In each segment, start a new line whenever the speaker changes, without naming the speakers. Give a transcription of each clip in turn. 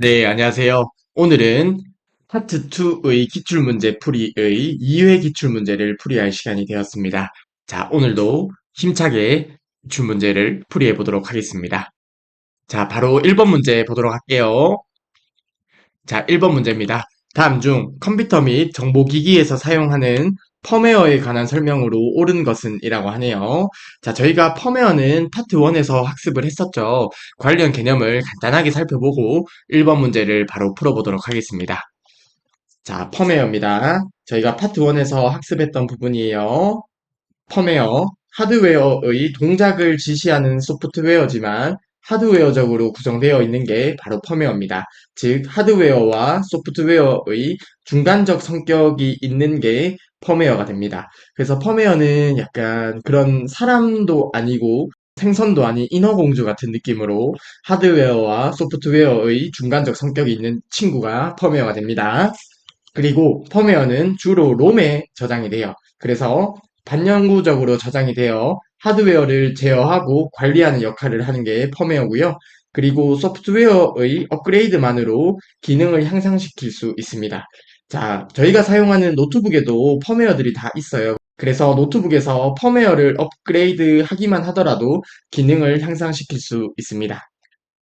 네, 안녕하세요. 오늘은 파트 2의 기출문제 풀이의 2회 기출문제를 풀이할 시간이 되었습니다. 자, 오늘도 힘차게 기출문제를 풀이해 보도록 하겠습니다. 자, 바로 1번 문제 보도록 할게요. 자, 1번 문제입니다. 다음 중 컴퓨터 및 정보기기에서 사용하는 펌웨어에 관한 설명으로 옳은 것은 이라고 하네요. 자, 저희가 펌웨어는 파트 1에서 학습을 했었죠. 관련 개념을 간단하게 살펴보고 1번 문제를 바로 풀어보도록 하겠습니다. 자, 펌웨어입니다. 저희가 파트 1에서 학습했던 부분이에요. 펌웨어, 하드웨어의 동작을 지시하는 소프트웨어지만 하드웨어적으로 구성되어 있는 게 바로 펌웨어입니다. 즉, 하드웨어와 소프트웨어의 중간적 성격이 있는 게 펌웨어가 됩니다. 그래서 펌웨어는 약간 그런 사람도 아니고 생선도 아닌 인어공주 같은 느낌으로 하드웨어와 소프트웨어의 중간적 성격이 있는 친구가 펌웨어가 됩니다. 그리고 펌웨어는 주로 롬에 저장이 돼요. 그래서 반영구적으로 저장이 되어 하드웨어를 제어하고 관리하는 역할을 하는 게 펌웨어고요. 그리고 소프트웨어의 업그레이드만으로 기능을 향상시킬 수 있습니다. 자, 저희가 사용하는 노트북에도 펌웨어들이 다 있어요. 그래서 노트북에서 펌웨어를 업그레이드 하기만 하더라도 기능을 향상시킬 수 있습니다.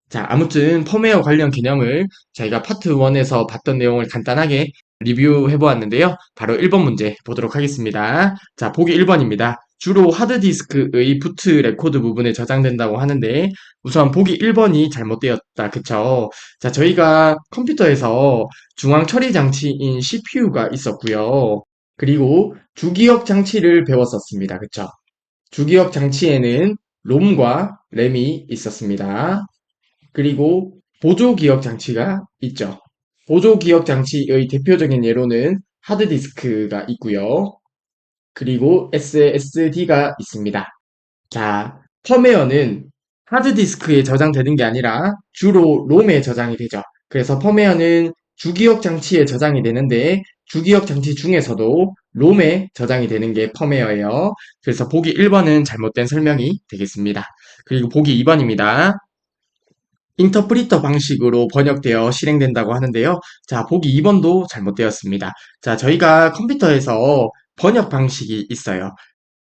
자, 아무튼 펌웨어 관련 개념을 저희가 파트 1에서 봤던 내용을 간단하게 리뷰해 보았는데요. 바로 1번 문제 보도록 하겠습니다. 자, 보기 1번입니다. 주로 하드디스크의 부트 레코드 부분에 저장된다고 하는데 우선 보기 1번이 잘못되었다. 그쵸? 자, 저희가 컴퓨터에서 중앙 처리 장치인 CPU가 있었고요. 그리고 주기억 장치를 배웠었습니다. 그쵸? 주기억 장치에는 롬과 램이 있었습니다. 그리고 보조 기억 장치가 있죠. 보조 기억 장치의 대표적인 예로는 하드디스크가 있고요. 그리고 SSD가 있습니다. 자, 펌웨어는 하드디스크에 저장되는 게 아니라 주로 롬에 저장이 되죠. 그래서 펌웨어는 주기억 장치에 저장이 되는데 주기억 장치 중에서도 롬에 저장이 되는 게 펌웨어예요. 그래서 보기 1번은 잘못된 설명이 되겠습니다. 그리고 보기 2번입니다. 인터프리터 방식으로 번역되어 실행된다고 하는데요. 자, 보기 2번도 잘못되었습니다. 자, 저희가 컴퓨터에서 번역 방식이 있어요.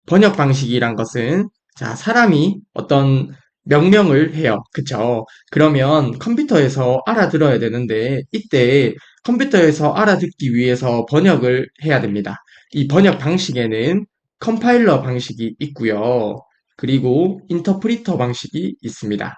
번역 방식이란 것은 자, 사람이 어떤 명령을 해요. 그쵸? 그러면 컴퓨터에서 알아들어야 되는데 이때 컴퓨터에서 알아듣기 위해서 번역을 해야 됩니다. 이 번역 방식에는 컴파일러 방식이 있고요. 그리고 인터프리터 방식이 있습니다.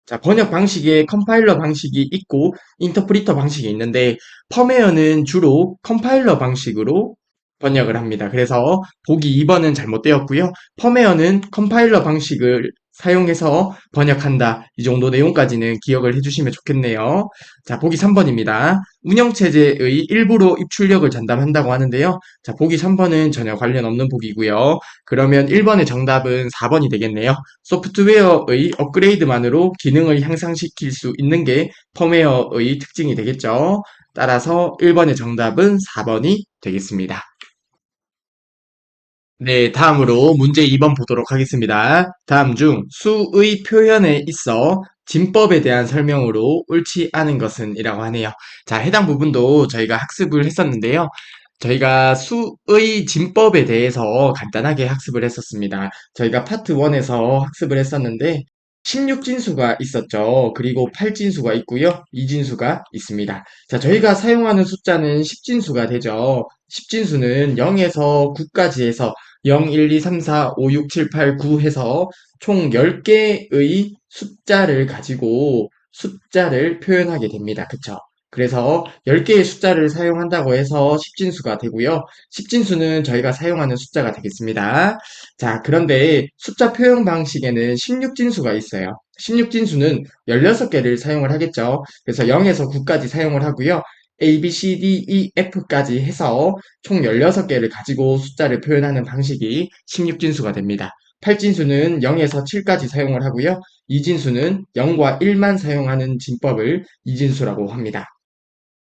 자, 번역 방식에 컴파일러 방식이 있고 인터프리터 방식이 있는데 펌웨어는 주로 컴파일러 방식으로 번역을 합니다. 그래서 보기 2번은 잘못되었고요. 펌웨어는 컴파일러 방식을 사용해서 번역한다. 이 정도 내용까지는 기억을 해주시면 좋겠네요. 자, 보기 3번입니다. 운영체제의 일부로 입출력을 전담한다고 하는데요. 자, 보기 3번은 전혀 관련 없는 보기고요. 그러면 1번의 정답은 4번이 되겠네요. 소프트웨어의 업그레이드만으로 기능을 향상시킬 수 있는 게 펌웨어의 특징이 되겠죠. 따라서 1번의 정답은 4번이 되겠습니다. 네, 다음으로 문제 2번 보도록 하겠습니다. 다음 중 수의 표현에 있어 진법에 대한 설명으로 옳지 않은 것은 이라고 하네요. 자, 해당 부분도 저희가 학습을 했었는데요. 저희가 수의 진법에 대해서 간단하게 학습을 했었습니다. 저희가 파트 1에서 학습을 했었는데 16진수가 있었죠. 그리고 8진수가 있고요. 2진수가 있습니다. 자, 저희가 사용하는 숫자는 10진수가 되죠. 10진수는 0에서 9까지 해서 0, 1, 2, 3, 4, 5, 6, 7, 8, 9 해서 총 10개의 숫자를 가지고 숫자를 표현하게 됩니다. 그쵸? 그래서 10개의 숫자를 사용한다고 해서 10진수가 되고요. 10진수는 저희가 사용하는 숫자가 되겠습니다. 자, 그런데 숫자 표현 방식에는 16진수가 있어요. 16진수는 16개를 사용을 하겠죠. 그래서 0에서 9까지 사용을 하고요. A, B, C, D, E, F까지 해서 총 16개를 가지고 숫자를 표현하는 방식이 16진수가 됩니다. 8진수는 0에서 7까지 사용을 하고요. 2진수는 0과 1만 사용하는 진법을 2진수라고 합니다.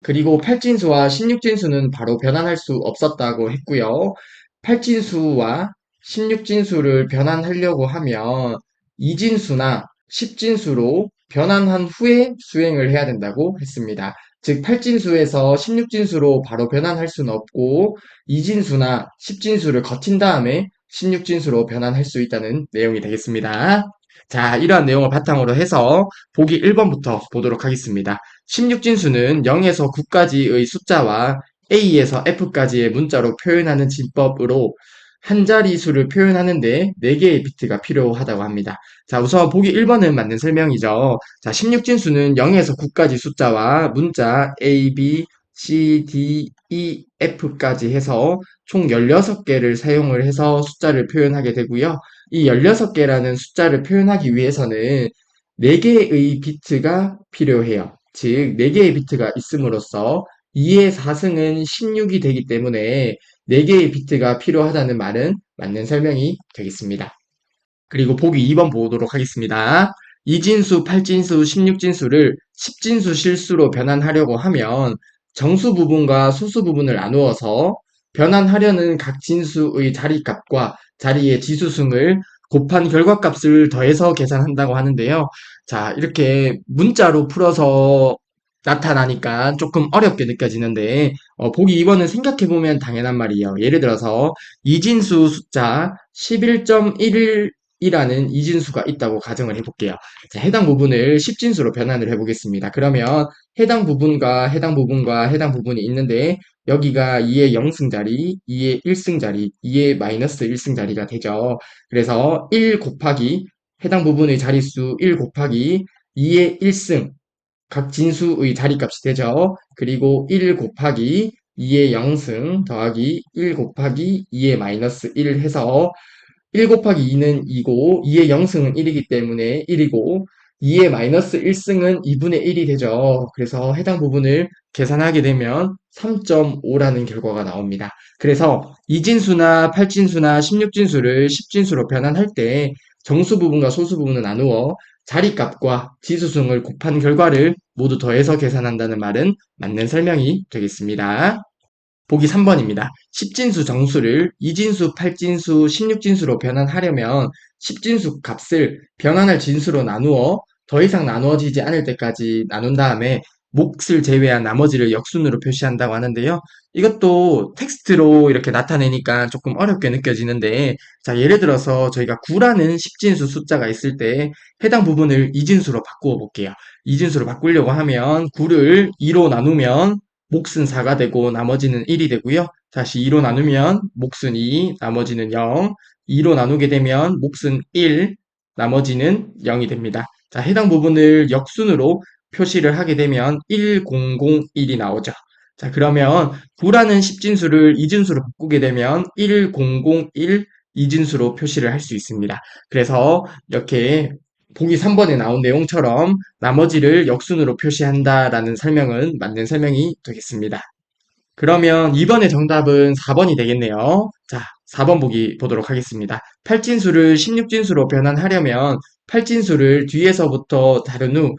그리고 8진수와 16진수는 바로 변환할 수 없었다고 했고요. 8진수와 16진수를 변환하려고 하면 2진수나 10진수로 변환한 후에 수행을 해야 된다고 했습니다. 즉, 8진수에서 16진수로 바로 변환할 수는 없고, 2진수나 10진수를 거친 다음에 16진수로 변환할 수 있다는 내용이 되겠습니다. 자, 이러한 내용을 바탕으로 해서 보기 1번부터 보도록 하겠습니다. 16진수는 0에서 9까지의 숫자와 A에서 F까지의 문자로 표현하는 진법으로 한 자리수를 표현하는데 4개의 비트가 필요하다고 합니다. 자, 우선 보기 1번은 맞는 설명이죠. 자, 16진수는 0에서 9까지 숫자와 문자 A, B, C, D, E, F까지 해서 총 16개를 사용을 해서 숫자를 표현하게 되고요. 이 16개라는 숫자를 표현하기 위해서는 4개의 비트가 필요해요. 즉, 4개의 비트가 있음으로써 2의 4승은 16이 되기 때문에 4개의 비트가 필요하다는 말은 맞는 설명이 되겠습니다. 그리고 보기 2번 보도록 하겠습니다. 2진수, 8진수, 16진수를 10진수 실수로 변환하려고 하면 정수 부분과 소수 부분을 나누어서 변환하려는 각 진수의 자리값과 자리의 지수승을 곱한 결과값을 더해서 계산한다고 하는데요. 자, 이렇게 문자로 풀어서 나타나니까 조금 어렵게 느껴지는데, 보기 2번은 생각해보면 당연한 말이에요. 예를 들어서 이진수 숫자 11.11 이라는 이진수가 있다고 가정을 해볼게요. 자, 해당 부분을 10진수로 변환을 해보겠습니다. 그러면 해당 부분과 해당 부분과 해당 부분이 있는데 여기가 2의 0승 자리, 2의 1승 자리, 2의 마이너스 1승 자리가 되죠. 그래서 1 곱하기 해당 부분의 자릿수 1 곱하기 2의 1승 각 진수의 자리값이 되죠. 그리고 1 곱하기 2의 0승 더하기 1 곱하기 2의 마이너스 1 해서 1 곱하기 2는 2고 2의 0승은 1이기 때문에 1이고 2의 마이너스 1승은 2분의 1이 되죠. 그래서 해당 부분을 계산하게 되면 3.5라는 결과가 나옵니다. 그래서 2진수나 8진수나 16진수를 10진수로 변환할 때 정수 부분과 소수 부분을 나누어 자리값과 지수승을 곱한 결과를 모두 더해서 계산한다는 말은 맞는 설명이 되겠습니다. 보기 3번입니다. 10진수 정수를 2진수, 8진수, 16진수로 변환하려면 10진수 값을 변환할 진수로 나누어 더 이상 나누어지지 않을 때까지 나눈 다음에 몫을 제외한 나머지를 역순으로 표시한다고 하는데요. 이것도 텍스트로 이렇게 나타내니까 조금 어렵게 느껴지는데, 자, 예를 들어서 저희가 9라는 10진수 숫자가 있을 때 해당 부분을 2진수로 바꾸어 볼게요. 2진수로 바꾸려고 하면 9를 2로 나누면 몫은 4가 되고 나머지는 1이 되고요. 다시 2로 나누면 몫은 2, 나머지는 0. 2로 나누게 되면 몫은 1, 나머지는 0이 됩니다. 자, 해당 부분을 역순으로 표시를 하게 되면 1001이 나오죠. 자, 그러면 9라는 10진수를 2진수로 바꾸게 되면 1001 2진수로 표시를 할 수 있습니다. 그래서 이렇게 보기 3번에 나온 내용처럼 나머지를 역순으로 표시한다라는 설명은 맞는 설명이 되겠습니다. 그러면 이번의 정답은 4번이 되겠네요. 자, 4번 보기 보도록 하겠습니다. 8진수를 16진수로 변환하려면 8진수를 뒤에서부터 다른 후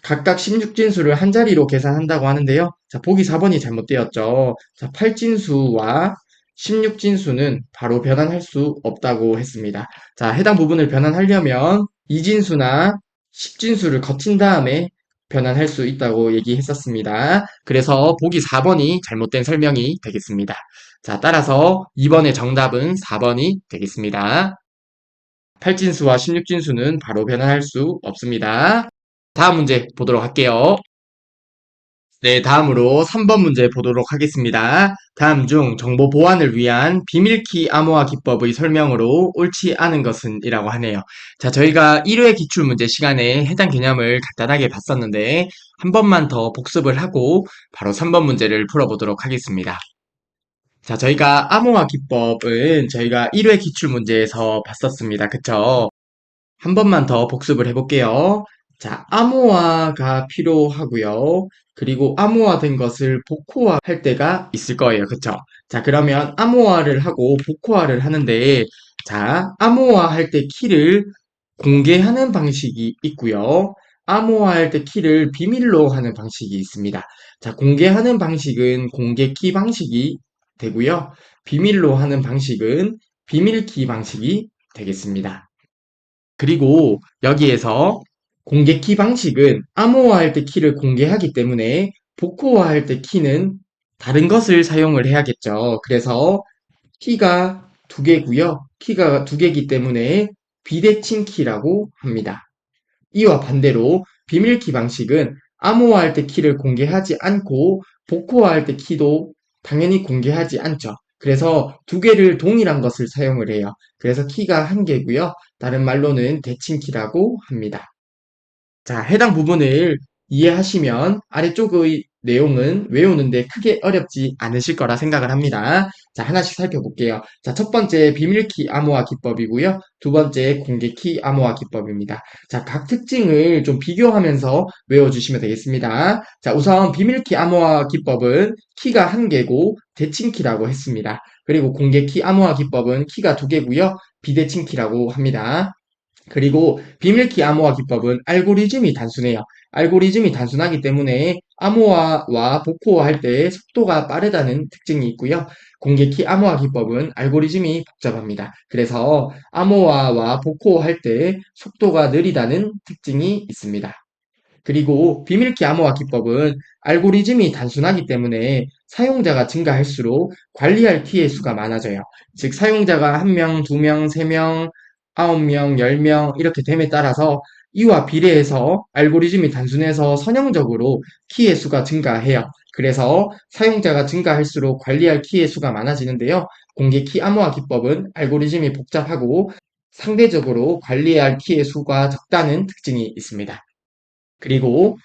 각각 16진수를 한 자리로 계산한다고 하는데요. 자, 보기 4번이 잘못되었죠. 자, 8진수와 16진수는 바로 변환할 수 없다고 했습니다. 자, 해당 부분을 변환하려면 2진수나 10진수를 거친 다음에 변환할 수 있다고 얘기했었습니다. 그래서 보기 4번이 잘못된 설명이 되겠습니다. 자, 따라서 이번의 정답은 4번이 되겠습니다. 8진수와 16진수는 바로 변환할 수 없습니다. 다음 문제 보도록 할게요. 네, 다음으로 3번 문제 보도록 하겠습니다. 다음 중 정보 보안을 위한 비밀키 암호화 기법의 설명으로 옳지 않은 것은 이라고 하네요. 자, 저희가 1회 기출문제 시간에 해당 개념을 간단하게 봤었는데 한 번만 더 복습을 하고 바로 3번 문제를 풀어보도록 하겠습니다. 자, 저희가 암호화 기법은 저희가 1회 기출문제에서 봤었습니다. 그쵸? 한 번만 더 복습을 해볼게요. 자, 암호화가 필요하고요. 그리고 암호화된 것을 복호화할 때가 있을 거예요. 그쵸? 자, 그러면 암호화를 하고 복호화를 하는데, 자, 암호화할 때 키를 공개하는 방식이 있고요. 암호화할 때 키를 비밀로 하는 방식이 있습니다. 자, 공개하는 방식은 공개키 방식이 되고요. 비밀로 하는 방식은 비밀키 방식이 되겠습니다. 그리고 여기에서 공개키 방식은 암호화할 때 키를 공개하기 때문에 복호화할 때 키는 다른 것을 사용을 해야겠죠. 그래서 키가 두 개고요. 키가 두 개이기 때문에 비대칭 키라고 합니다. 이와 반대로 비밀키 방식은 암호화할 때 키를 공개하지 않고 복호화할 때 키도 당연히 공개하지 않죠. 그래서 두 개를 동일한 것을 사용을 해요. 그래서 키가 한 개고요. 다른 말로는 대칭키라고 합니다. 자, 해당 부분을 이해하시면 아래쪽의 내용은 외우는데 크게 어렵지 않으실 거라 생각을 합니다. 자, 하나씩 살펴볼게요. 자, 첫 번째 비밀키 암호화 기법이고요. 두 번째 공개키 암호화 기법입니다. 자, 각 특징을 좀 비교하면서 외워주시면 되겠습니다. 자, 우선 비밀키 암호화 기법은 키가 한 개고 대칭키라고 했습니다. 그리고 공개키 암호화 기법은 키가 두 개고요. 비대칭키라고 합니다. 그리고 비밀키 암호화 기법은 알고리즘이 단순해요. 알고리즘이 단순하기 때문에 암호화와 복호화 할 때 속도가 빠르다는 특징이 있고요. 공개키 암호화 기법은 알고리즘이 복잡합니다. 그래서 암호화와 복호화 할 때 속도가 느리다는 특징이 있습니다. 그리고 비밀키 암호화 기법은 알고리즘이 단순하기 때문에 사용자가 증가할수록 관리할 키의 수가 많아져요. 즉, 사용자가 1명, 2명, 3명, 9명, 10명 이렇게 됨에 따라서 이와 비례해서 알고리즘이 단순해서 선형적으로 키의 수가 증가해요. 그래서 사용자가 증가할수록 관리할 키의 수가 많아지는데요. 공개키 암호화 기법은 알고리즘이 복잡하고 상대적으로 관리할 키의 수가 적다는 특징이 있습니다. 그리고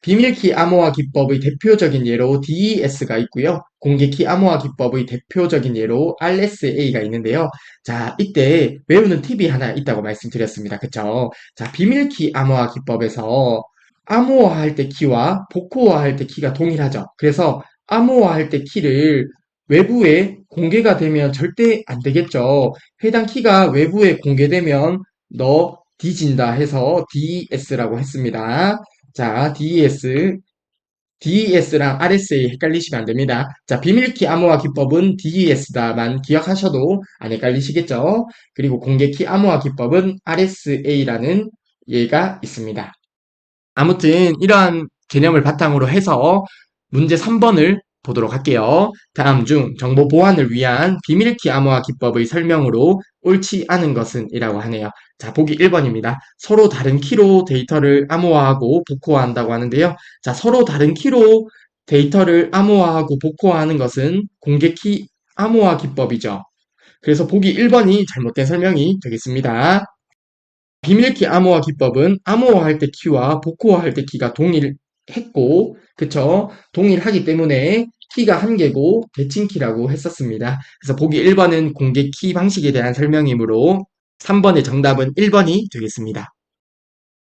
비밀키 암호화 기법의 대표적인 예로 DES가 있고요. 공개키 암호화 기법의 대표적인 예로 RSA가 있는데요. 자, 이때 외우는 팁이 하나 있다고 말씀드렸습니다. 그쵸? 자, 비밀키 암호화 기법에서 암호화할 때 키와 복호화할 때 키가 동일하죠. 그래서 암호화할 때 키를 외부에 공개가 되면 절대 안 되겠죠. 해당 키가 외부에 공개되면 너 뒤진다 해서 DES라고 했습니다. 자, DES랑 RSA 헷갈리시면 안 됩니다. 자, 비밀키 암호화 기법은 DES다만 기억하셔도 안 헷갈리시겠죠? 그리고 공개키 암호화 기법은 RSA라는 예가 있습니다. 아무튼 이러한 개념을 바탕으로 해서 문제 3번을 보도록 할게요. 다음 중 정보 보안을 위한 비밀키 암호화 기법의 설명으로 옳지 않은 것은 이라고 하네요. 자, 보기 1번입니다. 서로 다른 키로 데이터를 암호화하고 복호화한다고 하는데요. 자, 서로 다른 키로 데이터를 암호화하고 복호화하는 것은 공개키 암호화 기법이죠. 그래서 보기 1번이 잘못된 설명이 되겠습니다. 비밀키 암호화 기법은 암호화할 때 키와 복호화할 때 키가 동일했고, 그쵸? 동일하기 때문에 키가 한 개고 대칭키라고 했었습니다. 그래서 보기 1번은 공개 키 방식에 대한 설명이므로 3번의 정답은 1번이 되겠습니다.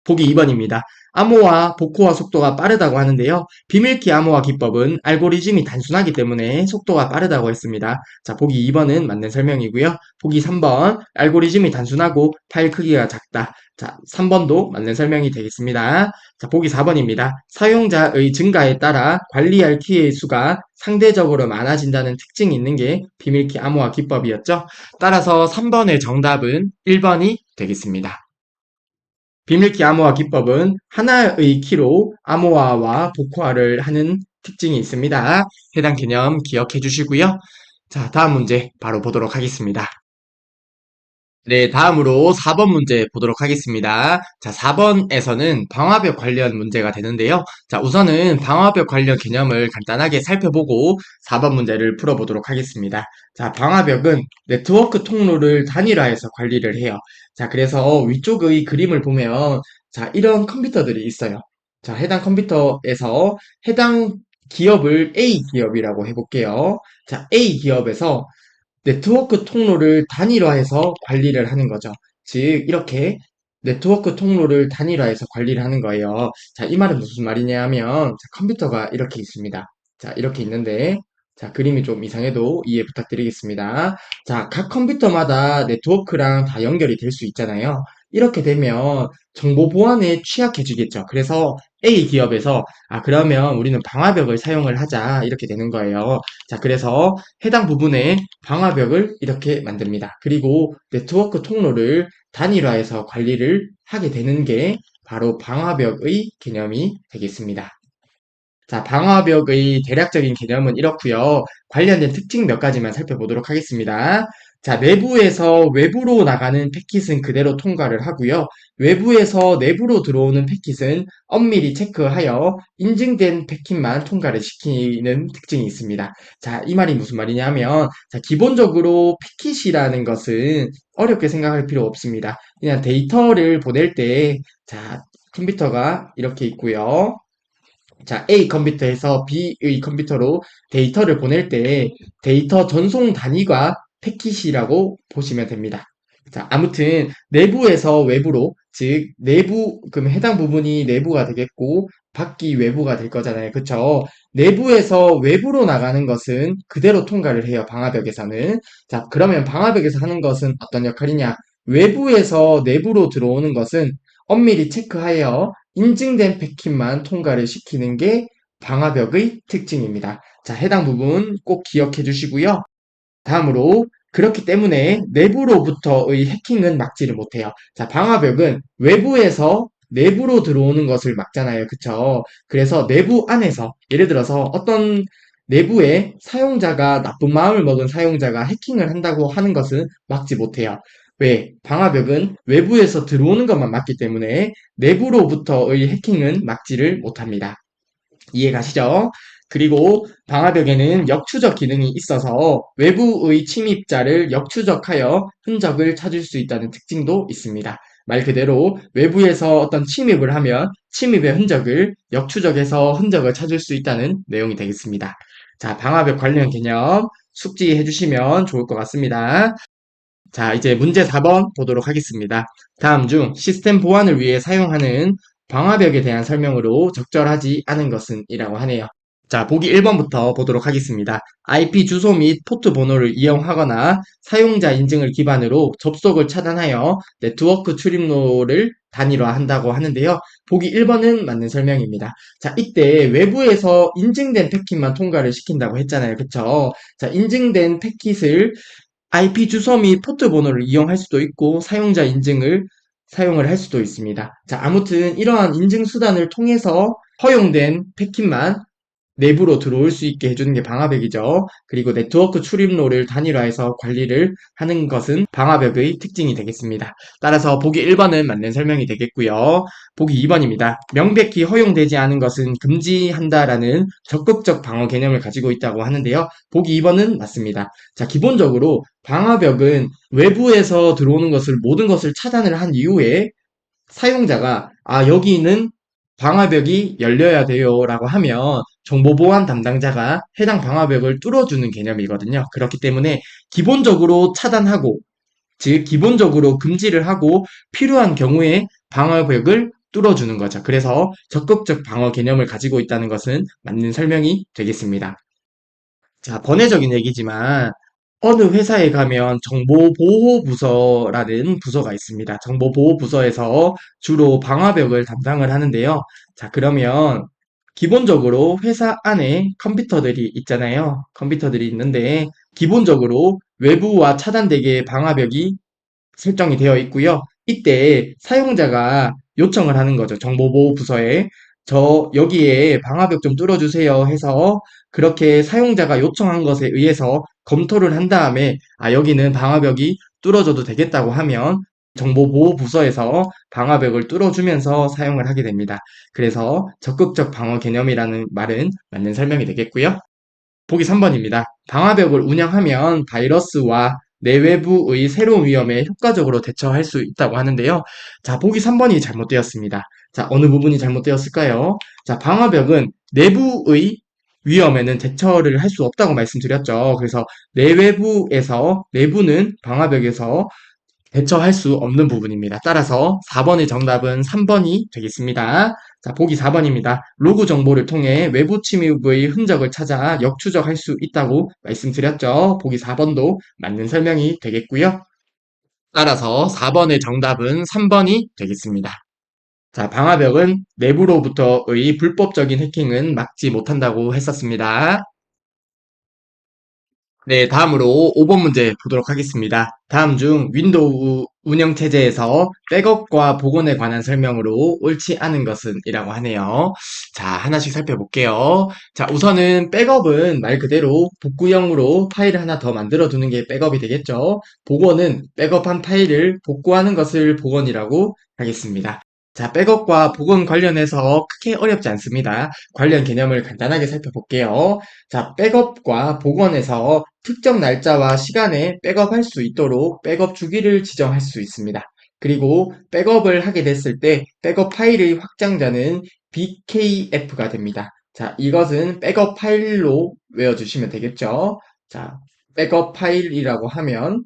보기 2번입니다. 암호화, 복호화 속도가 빠르다고 하는데요. 비밀키 암호화 기법은 알고리즘이 단순하기 때문에 속도가 빠르다고 했습니다. 자, 보기 2번은 맞는 설명이고요. 보기 3번, 알고리즘이 단순하고 파일 크기가 작다. 자, 3번도 맞는 설명이 되겠습니다. 자, 보기 4번입니다. 사용자의 증가에 따라 관리할 키의 수가 상대적으로 많아진다는 특징이 있는 게 비밀키 암호화 기법이었죠. 따라서 3번의 정답은 1번이 되겠습니다. 비밀키 암호화 기법은 하나의 키로 암호화와 복호화를 하는 특징이 있습니다. 해당 개념 기억해 주시고요. 자, 다음 문제 바로 보도록 하겠습니다. 네, 다음으로 4번 문제 보도록 하겠습니다. 자, 4번에서는 방화벽 관련 문제가 되는데요. 자, 우선은 방화벽 관련 개념을 간단하게 살펴보고 4번 문제를 풀어보도록 하겠습니다. 자, 방화벽은 네트워크 통로를 단일화해서 관리를 해요. 자, 그래서 위쪽의 그림을 보면 자, 이런 컴퓨터들이 있어요. 자, 해당 컴퓨터에서 해당 기업을 A 기업이라고 해볼게요. 자, A 기업에서 네트워크 통로를 단일화해서 관리를 하는 거죠. 즉, 이렇게 네트워크 통로를 단일화해서 관리를 하는 거예요. 자, 이 말은 무슨 말이냐 하면, 자, 컴퓨터가 이렇게 있습니다. 자, 이렇게 있는데, 자, 그림이 좀 이상해도 이해 부탁드리겠습니다. 자, 각 컴퓨터마다 네트워크랑 다 연결이 될 수 있잖아요. 이렇게 되면 정보 보안에 취약해지겠죠. 그래서 A 기업에서, 아, 그러면 우리는 방화벽을 사용을 하자. 이렇게 되는 거예요. 자, 그래서 해당 부분에 방화벽을 이렇게 만듭니다. 그리고 네트워크 통로를 단일화해서 관리를 하게 되는 게 바로 방화벽의 개념이 되겠습니다. 자, 방화벽의 대략적인 개념은 이렇고요. 관련된 특징 몇 가지만 살펴보도록 하겠습니다. 자, 내부에서 외부로 나가는 패킷은 그대로 통과를 하고요. 외부에서 내부로 들어오는 패킷은 엄밀히 체크하여 인증된 패킷만 통과를 시키는 특징이 있습니다. 자, 이 말이 무슨 말이냐면, 자, 기본적으로 패킷이라는 것은 어렵게 생각할 필요 없습니다. 그냥 데이터를 보낼 때, 자, 컴퓨터가 이렇게 있고요. 자, A 컴퓨터에서 B의 컴퓨터로 데이터를 보낼 때 데이터 전송 단위가 패킷이라고 보시면 됩니다. 자, 아무튼 내부에서 외부로, 즉 내부 그럼 해당 부분이 내부가 되겠고 밖이 외부가 될 거잖아요. 그쵸? 내부에서 외부로 나가는 것은 그대로 통과를 해요. 방화벽에서는. 자, 그러면 방화벽에서 하는 것은 어떤 역할이냐? 외부에서 내부로 들어오는 것은 엄밀히 체크하여 인증된 패킷만 통과를 시키는 게 방화벽의 특징입니다. 자, 해당 부분 꼭 기억해 주시고요. 다음으로 그렇기 때문에 내부로부터의 해킹은 막지를 못해요. 자, 방화벽은 외부에서 내부로 들어오는 것을 막잖아요. 그쵸? 그래서 내부 안에서 예를 들어서 어떤 내부에 사용자가 나쁜 마음을 먹은 사용자가 해킹을 한다고 하는 것은 막지 못해요. 왜? 방화벽은 외부에서 들어오는 것만 막기 때문에 내부로부터의 해킹은 막지를 못합니다. 이해 가시죠? 그리고 방화벽에는 역추적 기능이 있어서 외부의 침입자를 역추적하여 흔적을 찾을 수 있다는 특징도 있습니다. 말 그대로 외부에서 어떤 침입을 하면 침입의 흔적을 역추적해서 흔적을 찾을 수 있다는 내용이 되겠습니다. 자, 방화벽 관련 개념 숙지해 주시면 좋을 것 같습니다. 자, 이제 문제 4번 보도록 하겠습니다. 다음 중 시스템 보안을 위해 사용하는 방화벽에 대한 설명으로 적절하지 않은 것은 이라고 하네요. 자, 보기 1번부터 보도록 하겠습니다. IP 주소 및 포트 번호를 이용하거나 사용자 인증을 기반으로 접속을 차단하여 네트워크 출입로를 단일화한다고 하는데요. 보기 1번은 맞는 설명입니다. 자, 이때 외부에서 인증된 패킷만 통과를 시킨다고 했잖아요. 그쵸? 자, 인증된 패킷을 IP 주소 및 포트 번호를 이용할 수도 있고 사용자 인증을 사용을 할 수도 있습니다. 자, 아무튼 이러한 인증 수단을 통해서 허용된 패킷만 내부로 들어올 수 있게 해주는 게 방화벽이죠. 그리고 네트워크 출입로를 단일화해서 관리를 하는 것은 방화벽의 특징이 되겠습니다. 따라서 보기 1번은 맞는 설명이 되겠고요. 보기 2번입니다. 명백히 허용되지 않은 것은 금지한다라는 적극적 방어 개념을 가지고 있다고 하는데요. 보기 2번은 맞습니다. 자, 기본적으로 방화벽은 외부에서 들어오는 것을 모든 것을 차단을 한 이후에 사용자가 여기는 방화벽이 열려야 돼요 라고 하면 정보보안 담당자가 해당 방화벽을 뚫어주는 개념이거든요. 그렇기 때문에 기본적으로 차단하고 즉 기본적으로 금지를 하고 필요한 경우에 방화벽을 뚫어주는 거죠. 그래서 적극적 방어 개념을 가지고 있다는 것은 맞는 설명이 되겠습니다. 자, 번외적인 얘기지만 어느 회사에 가면 정보보호부서라는 부서가 있습니다. 정보보호부서에서 주로 방화벽을 담당을 하는데요. 자, 그러면 기본적으로 회사 안에 컴퓨터들이 있잖아요. 컴퓨터들이 있는데 기본적으로 외부와 차단되게 방화벽이 설정이 되어 있고요. 이때 사용자가 요청을 하는 거죠. 정보보호부서에 여기에 방화벽 좀 뚫어주세요 해서 그렇게 사용자가 요청한 것에 의해서 검토를 한 다음에 여기는 방화벽이 뚫어줘도 되겠다고 하면 정보보호부서에서 방화벽을 뚫어주면서 사용을 하게 됩니다. 그래서 적극적 방어 개념이라는 말은 맞는 설명이 되겠고요. 보기 3번입니다. 방화벽을 운영하면 바이러스와 내외부의 새로운 위험에 효과적으로 대처할 수 있다고 하는데요. 자, 보기 3번이 잘못되었습니다. 자, 어느 부분이 잘못되었을까요? 자, 방화벽은 내부의 위험에는 대처를 할 수 없다고 말씀드렸죠. 그래서 내외부에서, 내부는 방화벽에서 대처할 수 없는 부분입니다. 따라서 4번의 정답은 3번이 되겠습니다. 자, 보기 4번입니다. 로그 정보를 통해 외부 침입의 흔적을 찾아 역추적할 수 있다고 말씀드렸죠. 보기 4번도 맞는 설명이 되겠고요. 따라서 4번의 정답은 3번이 되겠습니다. 자, 방화벽은 내부로부터의 불법적인 해킹은 막지 못한다고 했었습니다. 네, 다음으로 5번 문제 보도록 하겠습니다. 다음 중 윈도우 운영체제에서 백업과 복원에 관한 설명으로 옳지 않은 것은? 이라고 하네요. 자, 하나씩 살펴볼게요. 자, 우선은 백업은 말 그대로 복구형으로 파일을 하나 더 만들어 두는 게 백업이 되겠죠. 복원은 백업한 파일을 복구하는 것을 복원이라고 하겠습니다. 자, 백업과 복원 관련해서 크게 어렵지 않습니다. 관련 개념을 간단하게 살펴볼게요. 자, 백업과 복원에서 특정 날짜와 시간에 백업할 수 있도록 백업 주기를 지정할 수 있습니다. 그리고 백업을 하게 됐을 때 백업 파일의 확장자는 BKF가 됩니다. 자, 이것은 백업 파일로 외워주시면 되겠죠. 자, 백업 파일이라고 하면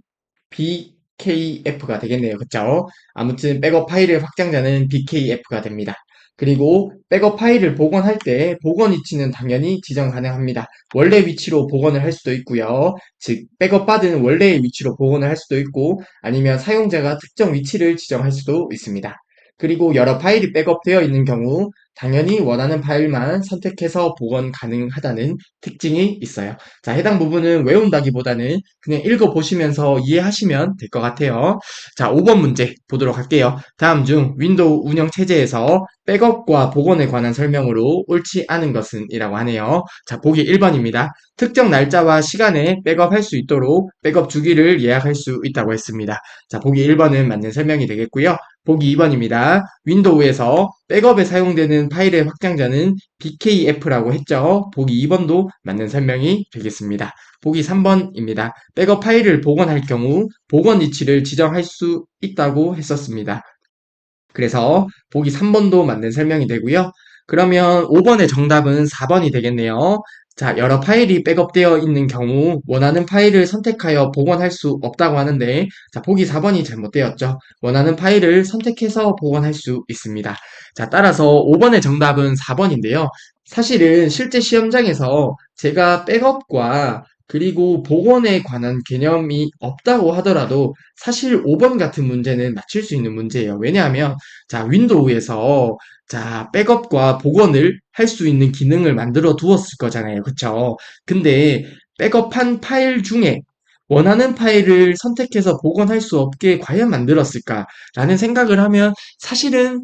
BKF가 되겠네요. 그쵸? 아무튼 백업 파일의 확장자는 BKF가 됩니다. 그리고 백업 파일을 복원할 때 복원 위치는 당연히 지정 가능합니다. 원래 위치로 복원을 할 수도 있고요. 즉 백업받은 원래의 위치로 복원을 할 수도 있고 아니면 사용자가 특정 위치를 지정할 수도 있습니다. 그리고 여러 파일이 백업되어 있는 경우 당연히 원하는 파일만 선택해서 복원 가능하다는 특징이 있어요. 자, 해당 부분은 외운다기보다는 그냥 읽어보시면서 이해하시면 될 것 같아요. 자, 5번 문제 보도록 할게요. 다음 중 윈도우 운영 체제에서 백업과 복원에 관한 설명으로 옳지 않은 것은? 이라고 하네요. 자, 보기 1번입니다. 특정 날짜와 시간에 백업할 수 있도록 백업 주기를 예약할 수 있다고 했습니다. 자, 보기 1번은 맞는 설명이 되겠고요. 보기 2번입니다. 윈도우에서 백업에 사용되는 파일의 확장자는 BKF라고 했죠. 보기 2번도 맞는 설명이 되겠습니다. 보기 3번입니다. 백업 파일을 복원할 경우 복원 위치를 지정할 수 있다고 했었습니다. 그래서 보기 3번도 맞는 설명이 되고요. 그러면 5번의 정답은 4번이 되겠네요. 자, 여러 파일이 백업되어 있는 경우 원하는 파일을 선택하여 복원할 수 없다고 하는데, 자, 보기 4번이 잘못되었죠. 원하는 파일을 선택해서 복원할 수 있습니다. 자, 따라서 5번의 정답은 4번인데요. 사실은 실제 시험장에서 제가 백업과 그리고 복원에 관한 개념이 없다고 하더라도 사실 5번 같은 문제는 맞출 수 있는 문제예요. 왜냐하면 자, 윈도우에서 자, 백업과 복원을 할 수 있는 기능을 만들어 두었을 거잖아요. 그쵸? 근데 백업한 파일 중에 원하는 파일을 선택해서 복원할 수 없게 과연 만들었을까라는 생각을 하면 사실은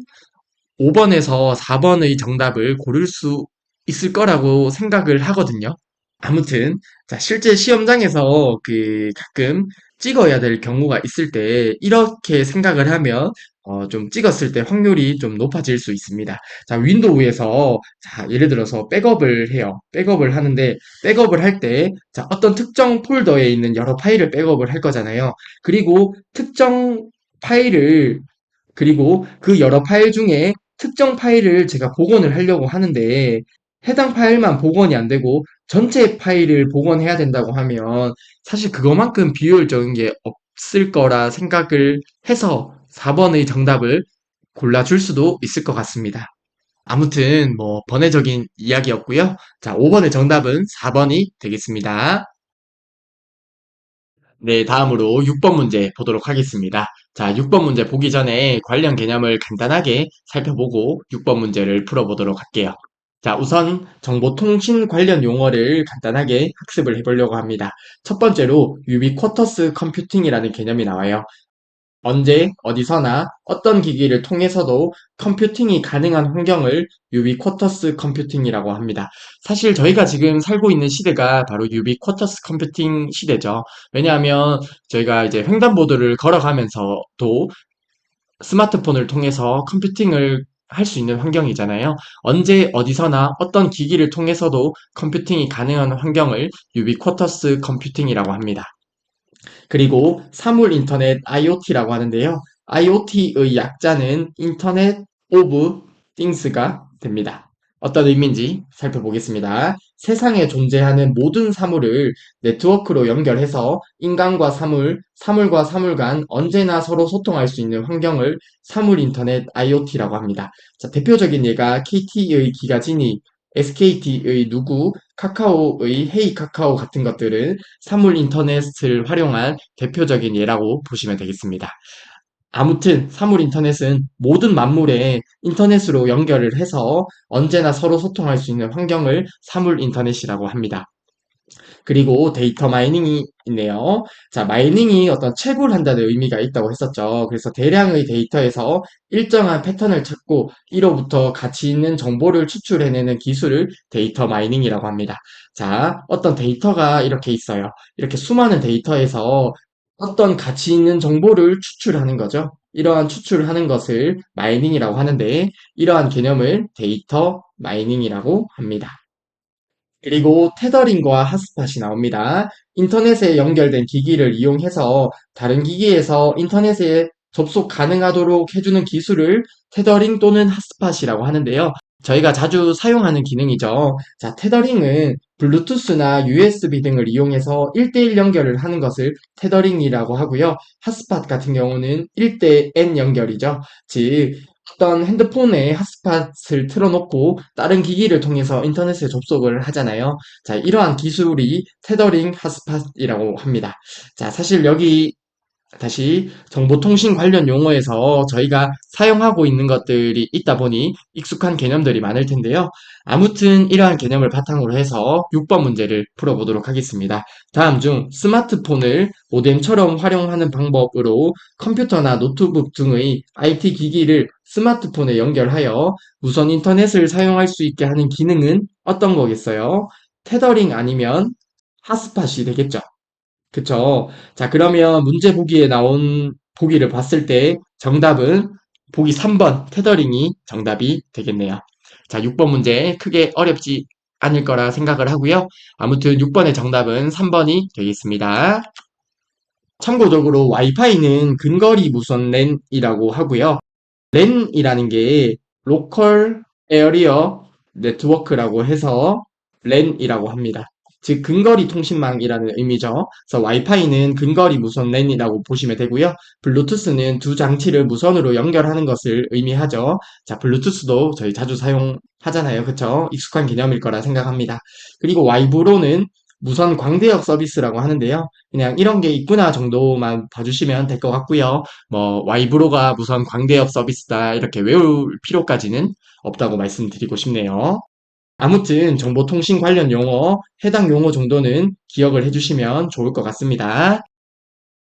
5번에서 4번의 정답을 고를 수 있을 거라고 생각을 하거든요. 아무튼 자, 실제 시험장에서 가끔 찍어야 될 경우가 있을 때 이렇게 생각을 하면 좀 찍었을 때 확률이 좀 높아질 수 있습니다. 자, 윈도우에서 자, 예를 들어서 백업을 해요. 백업을 하는데 백업을 할 때 자, 어떤 특정 폴더에 있는 여러 파일을 백업을 할 거잖아요. 그리고 특정 파일을 그리고 그 여러 파일 중에 특정 파일을 제가 복원을 하려고 하는데 해당 파일만 복원이 안 되고 전체 파일을 복원해야 된다고 하면 사실 그거만큼 비효율적인 게 없을 거라 생각을 해서 4번의 정답을 골라줄 수도 있을 것 같습니다. 아무튼 뭐 번외적인 이야기였고요. 자, 5번의 정답은 4번이 되겠습니다. 네, 다음으로 6번 문제 보도록 하겠습니다. 자, 6번 문제 보기 전에 관련 개념을 간단하게 살펴보고 6번 문제를 풀어보도록 할게요. 자, 우선 정보통신 관련 용어를 간단하게 학습을 해보려고 합니다. 첫 번째로 유비쿼터스 컴퓨팅이라는 개념이 나와요. 언제, 어디서나, 어떤 기기를 통해서도 컴퓨팅이 가능한 환경을 유비쿼터스 컴퓨팅이라고 합니다. 사실 저희가 지금 살고 있는 시대가 바로 유비쿼터스 컴퓨팅 시대죠. 왜냐하면 저희가 이제 횡단보도를 걸어가면서도 스마트폰을 통해서 컴퓨팅을 할 수 있는 환경이잖아요. 언제 어디서나 어떤 기기를 통해서도 컴퓨팅이 가능한 환경을 유비쿼터스 컴퓨팅이라고 합니다. 그리고 사물 인터넷 IoT라고 하는데요. IoT의 약자는 인터넷 오브 띵스가 됩니다. 어떤 의미인지 살펴보겠습니다. 세상에 존재하는 모든 사물을 네트워크로 연결해서 인간과 사물, 사물과 사물 간 언제나 서로 소통할 수 있는 환경을 사물 인터넷 IoT라고 합니다. 자, 대표적인 예가 KT의 기가진이, SKT의 누구, 카카오의 헤이 카카오 같은 것들은 사물 인터넷을 활용한 대표적인 예라고 보시면 되겠습니다. 아무튼 사물 인터넷은 모든 만물에 인터넷으로 연결을 해서 언제나 서로 소통할 수 있는 환경을 사물 인터넷이라고 합니다. 그리고 데이터 마이닝이 있네요. 자, 마이닝이 어떤 채굴한다는 의미가 있다고 했었죠. 그래서 대량의 데이터에서 일정한 패턴을 찾고 이로부터 가치 있는 정보를 추출해내는 기술을 데이터 마이닝이라고 합니다. 자, 어떤 데이터가 이렇게 있어요. 이렇게 수많은 데이터에서 어떤 가치 있는 정보를 추출하는 거죠. 이러한 추출하는 것을 마이닝이라고 하는데 이러한 개념을 데이터 마이닝이라고 합니다. 그리고 테더링과 핫스팟이 나옵니다. 인터넷에 연결된 기기를 이용해서 다른 기기에서 인터넷에 접속 가능하도록 해주는 기술을 테더링 또는 핫스팟이라고 하는데요. 저희가 자주 사용하는 기능이죠. 자, 테더링은 블루투스나 USB 등을 이용해서 1대1 연결을 하는 것을 테더링이라고 하고요. 핫스팟 같은 경우는 1대 N 연결이죠. 즉, 어떤 핸드폰에 핫스팟을 틀어놓고 다른 기기를 통해서 인터넷에 접속을 하잖아요. 자, 이러한 기술이 테더링 핫스팟이라고 합니다. 자, 사실 여기 다시 정보통신 관련 용어에서 저희가 사용하고 있는 것들이 있다 보니 익숙한 개념들이 많을 텐데요. 아무튼 이러한 개념을 바탕으로 해서 6번 문제를 풀어보도록 하겠습니다. 다음 중 스마트폰을 모뎀처럼 활용하는 방법으로 컴퓨터나 노트북 등의 IT 기기를 스마트폰에 연결하여 무선 인터넷을 사용할 수 있게 하는 기능은 어떤 거겠어요? 테더링 아니면 핫스팟이 되겠죠. 그쵸. 자, 그러면 문제 보기에 나온 보기를 봤을 때 정답은 보기 3번 테더링이 정답이 되겠네요. 자, 6번 문제 크게 어렵지 않을 거라 생각을 하고요. 아무튼 6번의 정답은 3번이 되겠습니다. 참고적으로 와이파이는 근거리 무선 랜이라고 하고요. 랜이라는 게 로컬 에어리어 네트워크라고 해서 랜이라고 합니다. 즉 근거리 통신망이라는 의미죠. 그래서 와이파이는 근거리 무선 랜이라고 보시면 되고요. 블루투스는 두 장치를 무선으로 연결하는 것을 의미하죠. 자, 블루투스도 저희 자주 사용하잖아요. 그쵸? 익숙한 개념일 거라 생각합니다. 그리고 와이브로는 무선 광대역 서비스라고 하는데요. 그냥 이런 게 있구나 정도만 봐주시면 될 것 같고요. 뭐 와이브로가 무선 광대역 서비스다 이렇게 외울 필요까지는 없다고 말씀드리고 싶네요. 아무튼 정보통신 관련 용어, 해당 용어 정도는 기억을 해주시면 좋을 것 같습니다.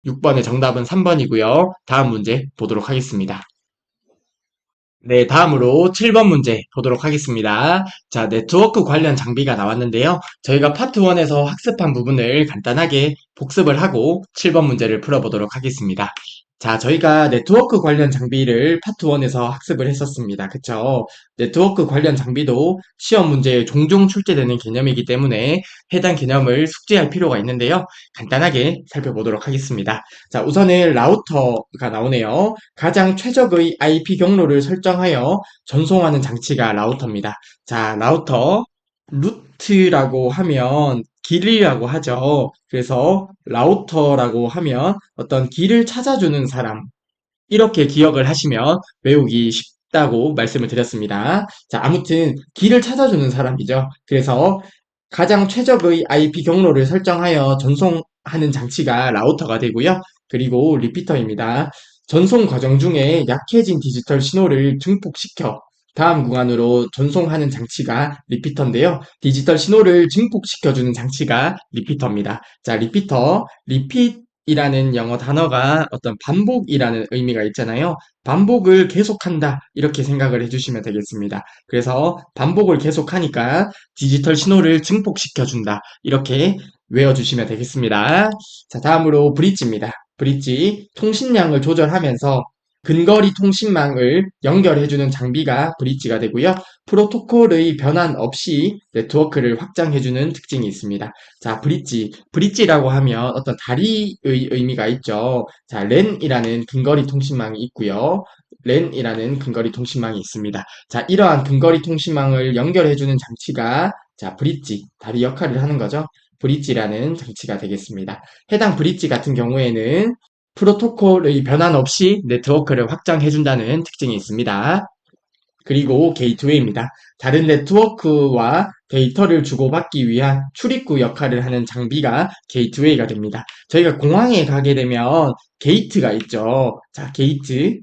6번의 정답은 3번이고요. 다음 문제 보도록 하겠습니다. 네, 다음으로 7번 문제 보도록 하겠습니다. 자, 네트워크 관련 장비가 나왔는데요. 저희가 파트 1에서 학습한 부분을 간단하게 복습을 하고 7번 문제를 풀어보도록 하겠습니다. 자, 저희가 네트워크 관련 장비를 파트 1에서 학습을 했었습니다. 그쵸? 네트워크 관련 장비도 시험 문제에 종종 출제되는 개념이기 때문에 해당 개념을 숙지할 필요가 있는데요. 간단하게 살펴보도록 하겠습니다. 자, 우선은 라우터가 나오네요. 가장 최적의 IP 경로를 설정하여 전송하는 장치가 라우터입니다. 자, 라우터, 루트라고 하면 길이라고 하죠. 그래서 라우터라고 하면 어떤 길을 찾아주는 사람, 이렇게 기억을 하시면 외우기 쉽다고 말씀을 드렸습니다. 자, 아무튼 길을 찾아주는 사람이죠. 그래서 가장 최적의 IP 경로를 설정하여 전송하는 장치가 라우터가 되고요. 그리고 리피터입니다. 전송 과정 중에 약해진 디지털 신호를 증폭시켜 다음 구간으로 전송하는 장치가 리피터인데요. 디지털 신호를 증폭시켜주는 장치가 리피터입니다. 자, 리피터, 리핏이라는 영어 단어가 어떤 반복이라는 의미가 있잖아요. 반복을 계속한다. 이렇게 생각을 해주시면 되겠습니다. 그래서 반복을 계속하니까 디지털 신호를 증폭시켜준다. 이렇게 외워주시면 되겠습니다. 자, 다음으로 브릿지입니다. 브릿지, 통신량을 조절하면서 근거리 통신망을 연결해주는 장비가 브릿지가 되고요. 프로토콜의 변환 없이 네트워크를 확장해주는 특징이 있습니다. 자, 브릿지라고 하면 어떤 다리의 의미가 있죠. 자, 랜이라는 근거리 통신망이 있고요. 랜이라는 근거리 통신망이 있습니다. 자, 이러한 근거리 통신망을 연결해주는 장치가 자, 브릿지, 다리 역할을 하는 거죠. 브릿지라는 장치가 되겠습니다. 해당 브릿지 같은 경우에는 프로토콜의 변환 없이 네트워크를 확장해준다는 특징이 있습니다. 그리고 게이트웨이입니다. 다른 네트워크와 데이터를 주고받기 위한 출입구 역할을 하는 장비가 게이트웨이가 됩니다. 저희가 공항에 가게 되면 게이트가 있죠. 자, 게이트.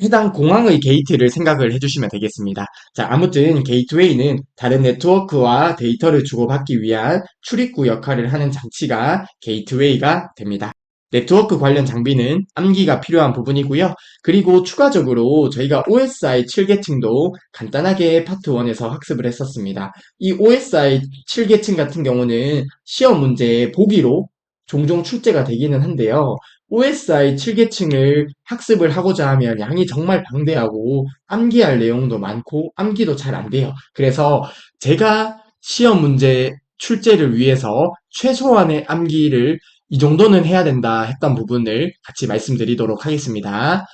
해당 공항의 게이트를 생각을 해주시면 되겠습니다. 자, 아무튼 게이트웨이는 다른 네트워크와 데이터를 주고받기 위한 출입구 역할을 하는 장치가 게이트웨이가 됩니다. 네트워크 관련 장비는 암기가 필요한 부분이고요. 그리고 추가적으로 저희가 OSI 7계층도 간단하게 파트 1에서 학습을 했었습니다. 이 OSI 7계층 같은 경우는 시험 문제에 보기로 종종 출제가 되기는 한데요. OSI 7계층을 학습을 하고자 하면 양이 정말 방대하고 암기할 내용도 많고 암기도 잘 안 돼요. 그래서 제가 시험 문제 출제를 위해서 최소한의 암기를 이 정도는 해야 된다 했던 부분을 같이 말씀드리도록 하겠습니다.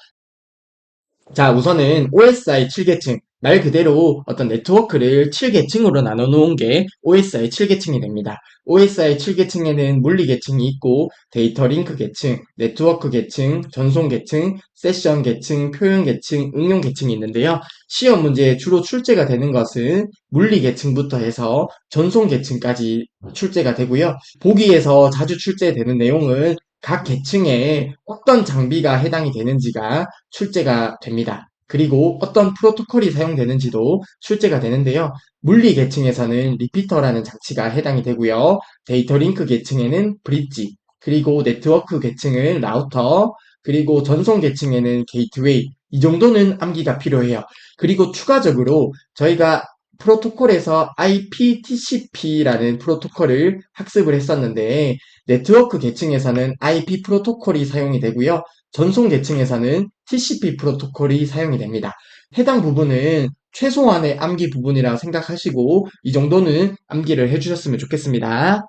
자, 우선은 OSI 7계층. 말 그대로 어떤 네트워크를 7계층으로 나눠 놓은 게 OSI 7계층이 됩니다. OSI 7계층에는 물리 계층이 있고 데이터 링크 계층, 네트워크 계층, 전송 계층, 세션 계층, 표현 계층, 응용 계층이 있는데요. 시험 문제에 주로 출제가 되는 것은 물리 계층부터 해서 전송 계층까지 출제가 되고요. 보기에서 자주 출제되는 내용은 각 계층에 어떤 장비가 해당이 되는지가 출제가 됩니다. 그리고 어떤 프로토콜이 사용되는지도 출제가 되는데요. 물리 계층에서는 리피터라는 장치가 해당이 되고요. 데이터 링크 계층에는 브릿지, 그리고 네트워크 계층은 라우터, 그리고 전송 계층에는 게이트웨이, 이 정도는 암기가 필요해요. 그리고 추가적으로 저희가 프로토콜에서 IP-TCP라는 프로토콜을 학습을 했었는데 네트워크 계층에서는 IP 프로토콜이 사용이 되고요. 전송 계층에서는 TCP 프로토콜이 사용이 됩니다. 해당 부분은 최소한의 암기 부분이라 생각하시고 이 정도는 암기를 해주셨으면 좋겠습니다.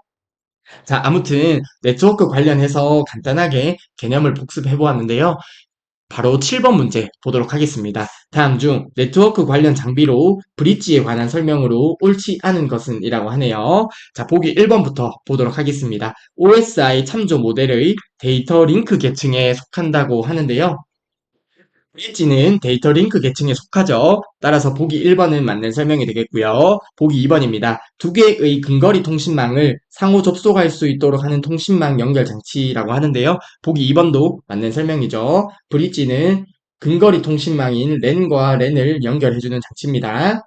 자, 아무튼 네트워크 관련해서 간단하게 개념을 복습해 보았는데요. 바로 7번 문제 보도록 하겠습니다. 다음 중 네트워크 관련 장비로 브릿지에 관한 설명으로 옳지 않은 것은 이라고 하네요. 자, 보기 1번부터 보도록 하겠습니다. OSI 참조 모델의 데이터 링크 계층에 속한다고 하는데요. 브릿지는 데이터 링크 계층에 속하죠. 따라서 보기 1번은 맞는 설명이 되겠고요. 보기 2번입니다. 두 개의 근거리 통신망을 상호 접속할 수 있도록 하는 통신망 연결 장치라고 하는데요. 보기 2번도 맞는 설명이죠. 브릿지는 근거리 통신망인 랜과 랜을 연결해주는 장치입니다.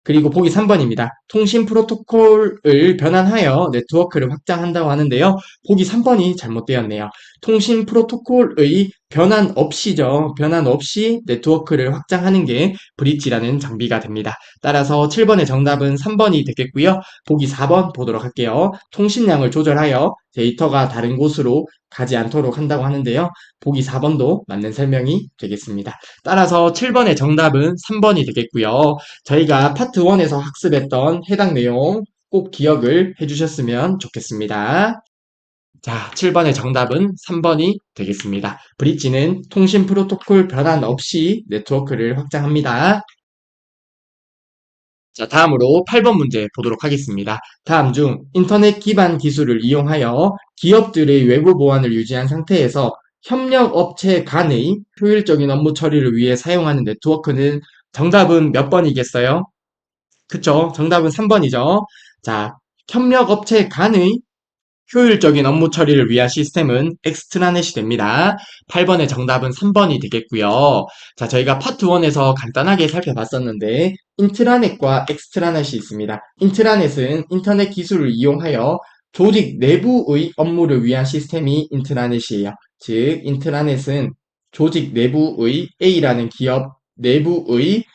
그리고 보기 3번입니다. 통신 프로토콜을 변환하여 네트워크를 확장한다고 하는데요. 보기 3번이 잘못되었네요. 통신 프로토콜의 변환 없이죠. 변환 없이 네트워크를 확장하는 게 브릿지라는 장비가 됩니다. 따라서 7번의 정답은 3번이 되겠고요. 보기 4번 보도록 할게요. 통신량을 조절하여 데이터가 다른 곳으로 가지 않도록 한다고 하는데요. 보기 4번도 맞는 설명이 되겠습니다. 따라서 7번의 정답은 3번이 되겠고요. 저희가 파트 1에서 학습했던 해당 내용 꼭 기억을 해주셨으면 좋겠습니다. 자, 7번의 정답은 3번이 되겠습니다. 브릿지는 통신 프로토콜 변환 없이 네트워크를 확장합니다. 자, 다음으로 8번 문제 보도록 하겠습니다. 다음 중 인터넷 기반 기술을 이용하여 기업들의 외부 보안을 유지한 상태에서 협력 업체 간의 효율적인 업무 처리를 위해 사용하는 네트워크는 정답은 몇 번이겠어요? 그쵸? 정답은 3번이죠. 자, 협력 업체 간의 효율적인 업무 처리를 위한 시스템은 엑스트라넷이 됩니다. 8번의 정답은 3번이 되겠고요. 자, 저희가 파트 1에서 간단하게 살펴봤었는데 인트라넷과 엑스트라넷이 있습니다. 인트라넷은 인터넷 기술을 이용하여 조직 내부의 업무를 위한 시스템이 인트라넷이에요. 즉, 인트라넷은 조직 내부의 A라는 기업 내부의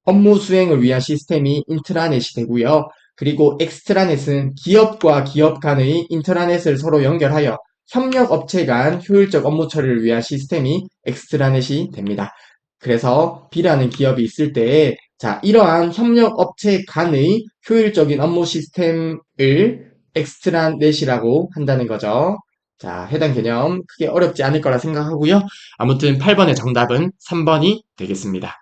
업무 수행을 위한 시스템이 인트라넷이 되고요. 그리고 엑스트라넷은 기업과 기업 간의 인트라넷을 서로 연결하여 협력 업체 간 효율적 업무 처리를 위한 시스템이 엑스트라넷이 됩니다. 그래서 B라는 기업이 있을 때, 자, 이러한 협력 업체 간의 효율적인 업무 시스템을 엑스트라넷이라고 한다는 거죠. 자, 해당 개념 크게 어렵지 않을 거라 생각하고요. 아무튼 8번의 정답은 3번이 되겠습니다.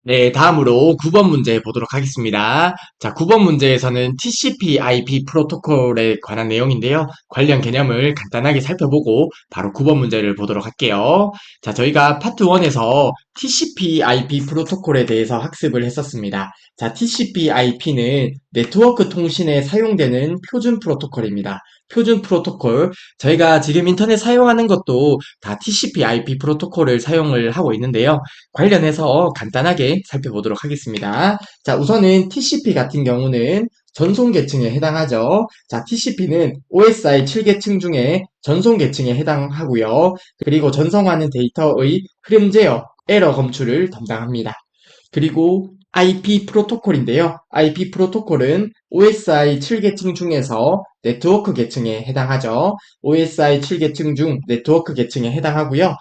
네, 다음으로 9번 문제 보도록 하겠습니다. 자, 9번 문제에서는 TCP/IP 프로토콜에 관한 내용인데요. 관련 개념을 간단하게 살펴보고 바로 9번 문제를 보도록 할게요. 자, 저희가 파트 1에서 TCP/IP 프로토콜에 대해서 학습을 했었습니다. 자, TCP/IP는 네트워크 통신에 사용되는 표준 프로토콜입니다. 표준 프로토콜. 저희가 지금 인터넷 사용하는 것도 다 TCP/IP 프로토콜을 사용을 하고 있는데요. 관련해서 간단하게 살펴보도록 하겠습니다. 자, 우선은 TCP 같은 경우는 전송 계층에 해당하죠. 자, TCP는 OSI 7계층 중에 전송 계층에 해당하고요. 그리고 전송하는 데이터의 흐름 제어, 에러 검출을 담당합니다. 그리고 IP 프로토콜인데요. IP 프로토콜은 OSI 7계층 중에서 네트워크 계층에 해당하죠. OSI 7계층 중 네트워크 계층에 해당하고요.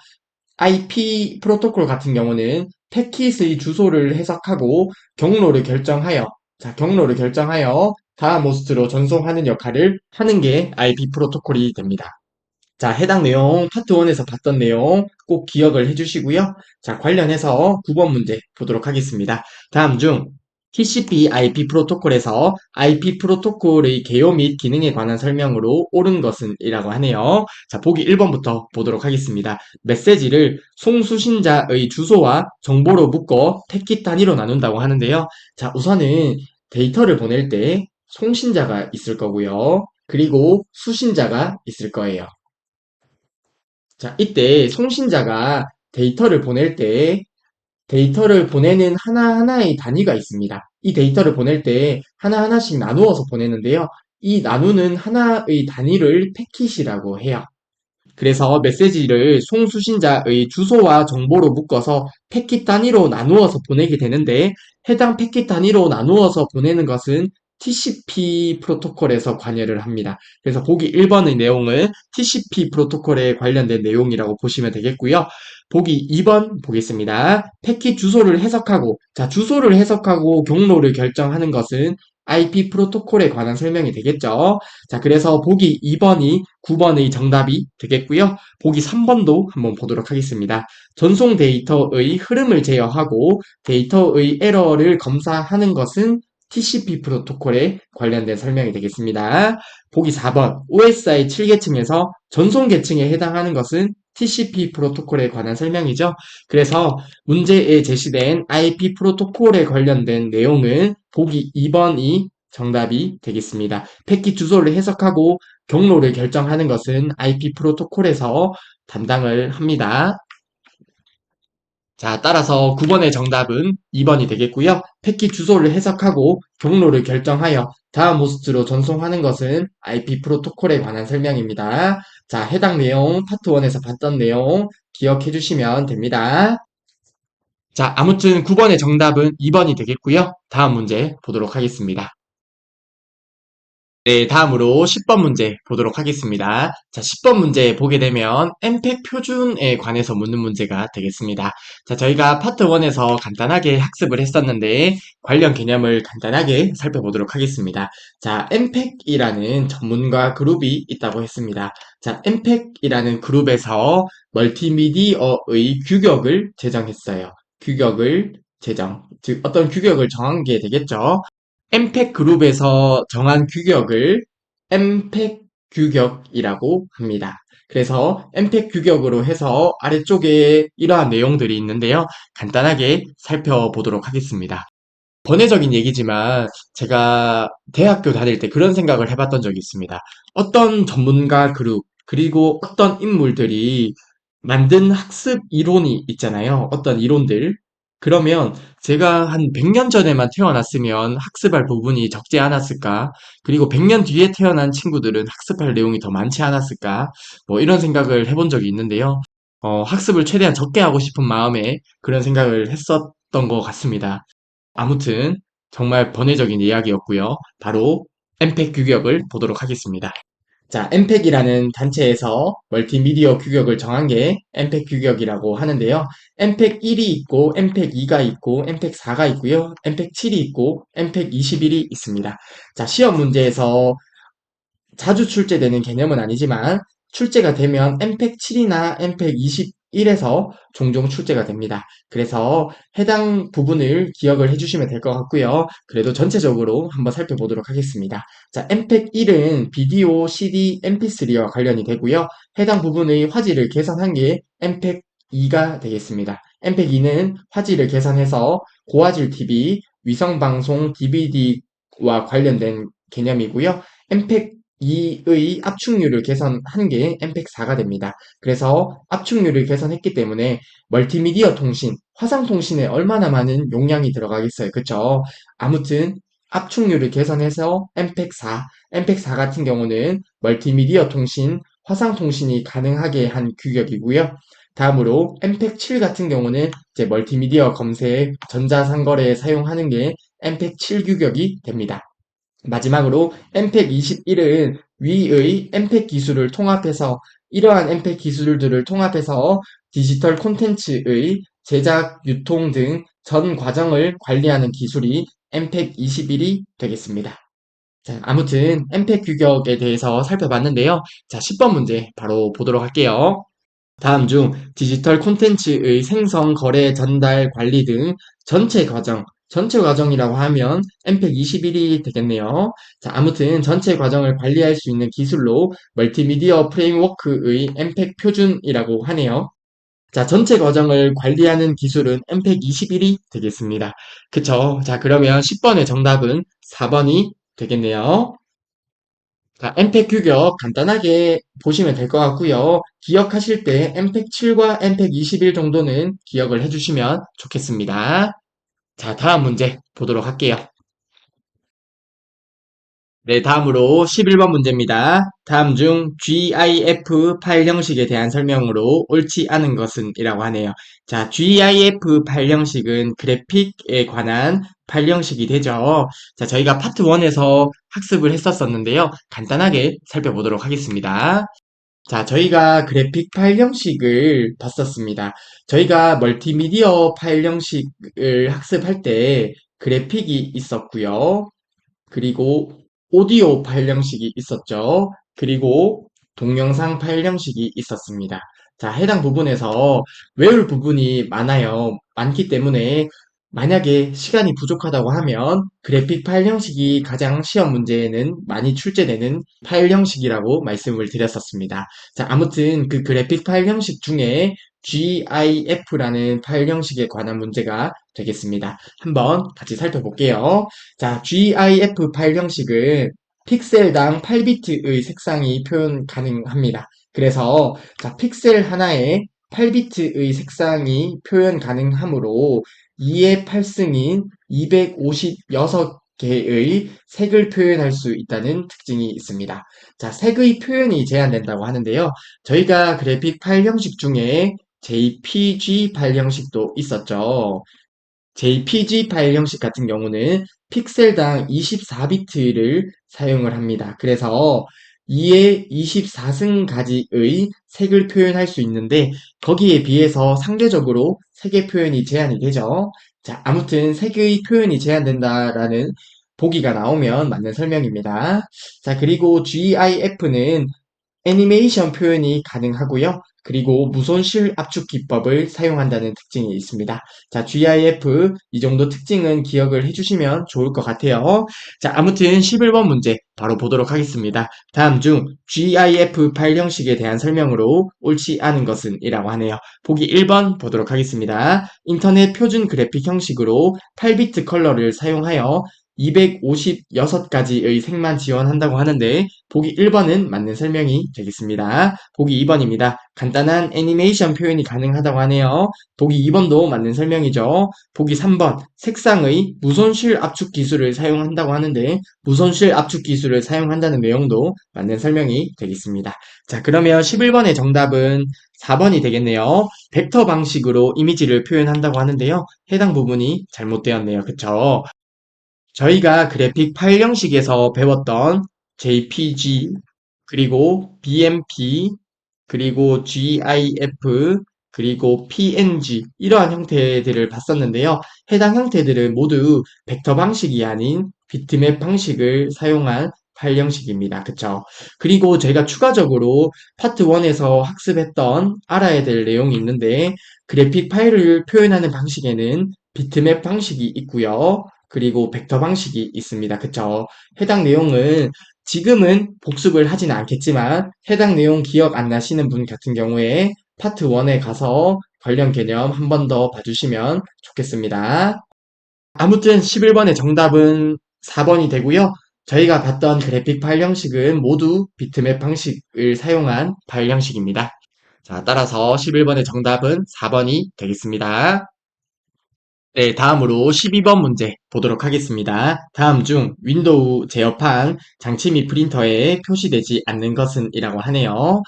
IP 프로토콜 같은 경우는 패킷의 주소를 해석하고 경로를 결정하여, 자, 경로를 결정하여 다음 호스트로 전송하는 역할을 하는 게 IP 프로토콜이 됩니다. 자, 해당 내용 파트 1에서 봤던 내용 꼭 기억을 해주시고요. 자, 관련해서 9번 문제 보도록 하겠습니다. 다음 중 TCP/IP 프로토콜에서 IP 프로토콜의 개요 및 기능에 관한 설명으로 옳은 것은 이라고 하네요. 자, 보기 1번부터 보도록 하겠습니다. 메시지를 송수신자의 주소와 정보로 묶어 패킷 단위로 나눈다고 하는데요. 자, 우선은 데이터를 보낼 때 송신자가 있을 거고요. 그리고 수신자가 있을 거예요. 자, 이때 송신자가 데이터를 보낼 때 데이터를 보내는 하나하나의 단위가 있습니다. 이 데이터를 보낼 때 하나하나씩 나누어서 보내는데요. 이 나누는 하나의 단위를 패킷이라고 해요. 그래서 메시지를 송수신자의 주소와 정보로 묶어서 패킷 단위로 나누어서 보내게 되는데 해당 패킷 단위로 나누어서 보내는 것은 TCP 프로토콜에서 관여를 합니다. 그래서 보기 1번의 내용은 TCP 프로토콜에 관련된 내용이라고 보시면 되겠고요. 보기 2번 보겠습니다. 패킷 주소를 해석하고, 자, 주소를 해석하고 경로를 결정하는 것은 IP 프로토콜에 관한 설명이 되겠죠. 자, 그래서 보기 2번이 9번의 정답이 되겠고요. 보기 3번도 한번 보도록 하겠습니다. 전송 데이터의 흐름을 제어하고 데이터의 에러를 검사하는 것은 TCP 프로토콜에 관련된 설명이 되겠습니다. 보기 4번 OSI 7계층에서 전송 계층에 해당하는 것은 TCP 프로토콜에 관한 설명이죠. 그래서 문제에 제시된 IP 프로토콜에 관련된 내용은 보기 2번이 정답이 되겠습니다. 패킷 주소를 해석하고 경로를 결정하는 것은 IP 프로토콜에서 담당을 합니다. 자, 따라서 9번의 정답은 2번이 되겠고요. 패킷 주소를 해석하고 경로를 결정하여 다음 호스트로 전송하는 것은 IP 프로토콜에 관한 설명입니다. 자, 해당 내용 파트 1에서 봤던 내용 기억해 주시면 됩니다. 자, 아무튼 9번의 정답은 2번이 되겠고요. 다음 문제 보도록 하겠습니다. 네, 다음으로 10번 문제 보도록 하겠습니다. 자, 10번 문제 보게 되면 MPEG 표준에 관해서 묻는 문제가 되겠습니다. 자, 저희가 파트 1에서 간단하게 학습을 했었는데 관련 개념을 간단하게 살펴보도록 하겠습니다. 자, MPEG이라는 전문가 그룹이 있다고 했습니다. 자, MPEG이라는 그룹에서 멀티미디어의 규격을 제정했어요. 규격을 제정, 즉 어떤 규격을 정한 게 되겠죠. 엠팩 그룹에서 정한 규격을 엠팩 규격이라고 합니다. 그래서 엠팩 규격으로 해서 아래쪽에 이러한 내용들이 있는데요. 간단하게 살펴보도록 하겠습니다. 번외적인 얘기지만 제가 대학교 다닐 때 그런 생각을 해봤던 적이 있습니다. 어떤 전문가 그룹, 그리고 어떤 인물들이 만든 학습 이론이 있잖아요. 어떤 이론들. 그러면 제가 한 100년 전에만 태어났으면 학습할 부분이 적지 않았을까? 그리고 100년 뒤에 태어난 친구들은 학습할 내용이 더 많지 않았을까? 뭐 이런 생각을 해본 적이 있는데요. 학습을 최대한 적게 하고 싶은 마음에 그런 생각을 했었던 것 같습니다. 아무튼 정말 번외적인 이야기였고요. 바로 엠팩 규격을 보도록 하겠습니다. 자, 엠팩이라는 단체에서 멀티미디어 규격을 정한 게 엠팩 규격이라고 하는데요. 엠팩 1이 있고, 엠팩 2가 있고, 엠팩 4가 있고요. 엠팩 7이 있고, 엠팩 21이 있습니다. 자, 시험 문제에서 자주 출제되는 개념은 아니지만 출제가 되면 엠팩 7이나 엠팩 21에서 종종 출제가 됩니다. 그래서 해당 부분을 기억을 해주시면 될 것 같고요. 그래도 전체적으로 한번 살펴보도록 하겠습니다. 자, 엠팩 1은 비디오, CD, MP3와 관련이 되고요. 해당 부분의 화질을 계산한 게 엠팩 2가 되겠습니다. 엠팩 2는 화질을 계산해서 고화질 TV, 위성방송 DVD와 관련된 개념이고요. 엠팩 2의 압축률을 개선한 게 엠팩4가 됩니다. 그래서 압축률을 개선했기 때문에 멀티미디어 통신, 화상 통신에 얼마나 많은 용량이 들어가겠어요. 그쵸? 아무튼 압축률을 개선해서 엠팩4, 엠팩4 같은 경우는 멀티미디어 통신, 화상 통신이 가능하게 한 규격이고요. 다음으로 엠팩7 같은 경우는 이제 멀티미디어 검색, 전자상거래에 사용하는 게 엠팩7 규격이 됩니다. 마지막으로 엠팩21은 위의 엠팩 기술을 통합해서 이러한 엠팩 기술들을 통합해서 디지털 콘텐츠의 제작, 유통 등 전 과정을 관리하는 기술이 엠팩21이 되겠습니다. 자, 아무튼 엠팩 규격에 대해서 살펴봤는데요. 자, 10번 문제 바로 보도록 할게요. 다음 중 디지털 콘텐츠의 생성, 거래, 전달, 관리 등 전체 과정이라고 하면 엠팩 21이 되겠네요. 자, 아무튼 전체 과정을 관리할 수 있는 기술로 멀티미디어 프레임워크의 엠팩 표준이라고 하네요. 자, 전체 과정을 관리하는 기술은 엠팩 21이 되겠습니다. 그쵸? 자, 그러면 10번의 정답은 4번이 되겠네요. 자, 엠팩 규격 간단하게 보시면 될 것 같고요. 기억하실 때 엠팩 7과 엠팩 21 정도는 기억을 해주시면 좋겠습니다. 자, 다음 문제 보도록 할게요. 네, 다음으로 11번 문제입니다. 다음 중 GIF 파일 형식에 대한 설명으로 옳지 않은 것은 이라고 하네요. 자, GIF 파일 형식은 그래픽에 관한 파일 형식이 되죠. 자, 저희가 파트 1에서 학습을 했었었는데요. 간단하게 살펴보도록 하겠습니다. 자, 저희가 그래픽 파일 형식을 봤었습니다. 저희가 멀티미디어 파일 형식을 학습할 때 그래픽이 있었고요. 그리고 오디오 파일 형식이 있었죠. 그리고 동영상 파일 형식이 있었습니다. 자, 해당 부분에서 외울 부분이 많아요. 많기 때문에 만약에 시간이 부족하다고 하면 그래픽 파일 형식이 가장 시험 문제에는 많이 출제되는 파일 형식이라고 말씀을 드렸었습니다. 자, 아무튼 그 그래픽 파일 형식 중에 GIF라는 파일 형식에 관한 문제가 되겠습니다. 한번 같이 살펴볼게요. 자, GIF 파일 형식은 픽셀당 8비트의 색상이 표현 가능합니다. 그래서 자, 픽셀 하나에 8비트의 색상이 표현 가능하므로 2의 8승인 256개의 색을 표현할 수 있다는 특징이 있습니다. 자, 색의 표현이 제한된다고 하는데요. 저희가 그래픽 파일 형식 중에 JPG 파일 형식도 있었죠. JPG 파일 형식 같은 경우는 픽셀당 24비트를 사용을 합니다. 그래서 2의 24승가지의 색을 표현할 수 있는데 거기에 비해서 상대적으로 색의 표현이 제한이 되죠. 자, 아무튼 색의 표현이 제한된다라는 보기가 나오면 맞는 설명입니다. 자, 그리고 GIF는 애니메이션 표현이 가능하고요. 그리고 무손실 압축 기법을 사용한다는 특징이 있습니다. 자, GIF 이 정도 특징은 기억을 해주시면 좋을 것 같아요. 자, 아무튼 11번 문제 바로 보도록 하겠습니다. 다음 중 GIF 파일 형식에 대한 설명으로 옳지 않은 것은 이라고 하네요. 보기 1번 보도록 하겠습니다. 인터넷 표준 그래픽 형식으로 8비트 컬러를 사용하여 256가지의 색만 지원한다고 하는데 보기 1번은 맞는 설명이 되겠습니다. 보기 2번입니다. 간단한 애니메이션 표현이 가능하다고 하네요. 보기 2번도 맞는 설명이죠. 보기 3번 색상의 무손실 압축 기술을 사용한다고 하는데 무손실 압축 기술을 사용한다는 내용도 맞는 설명이 되겠습니다. 자, 그러면 11번의 정답은 4번이 되겠네요. 벡터 방식으로 이미지를 표현한다고 하는데요. 해당 부분이 잘못되었네요. 그쵸? 저희가 그래픽 파일 형식에서 배웠던 JPG, 그리고 BMP, 그리고 GIF, 그리고 PNG 이러한 형태들을 봤었는데요. 해당 형태들은 모두 벡터 방식이 아닌 비트맵 방식을 사용한 파일 형식입니다. 그쵸? 그리고 제가 추가적으로 파트 1에서 학습했던 알아야 될 내용이 있는데 그래픽 파일을 표현하는 방식에는 비트맵 방식이 있고요. 그리고 벡터 방식이 있습니다. 그쵸? 해당 내용은 지금은 복습을 하진 않겠지만 해당 내용 기억 안 나시는 분 같은 경우에 파트 1에 가서 관련 개념 한 번 더 봐주시면 좋겠습니다. 아무튼 11번의 정답은 4번이 되고요. 저희가 봤던 그래픽 파일 형식은 모두 비트맵 방식을 사용한 파일 형식입니다. 자, 따라서 11번의 정답은 4번이 되겠습니다. 네, 다음으로 12번 문제 보도록 하겠습니다. 다음 중 윈도우 제어판 장치 및 프린터에 표시되지 않는 것은 이라고 하네요.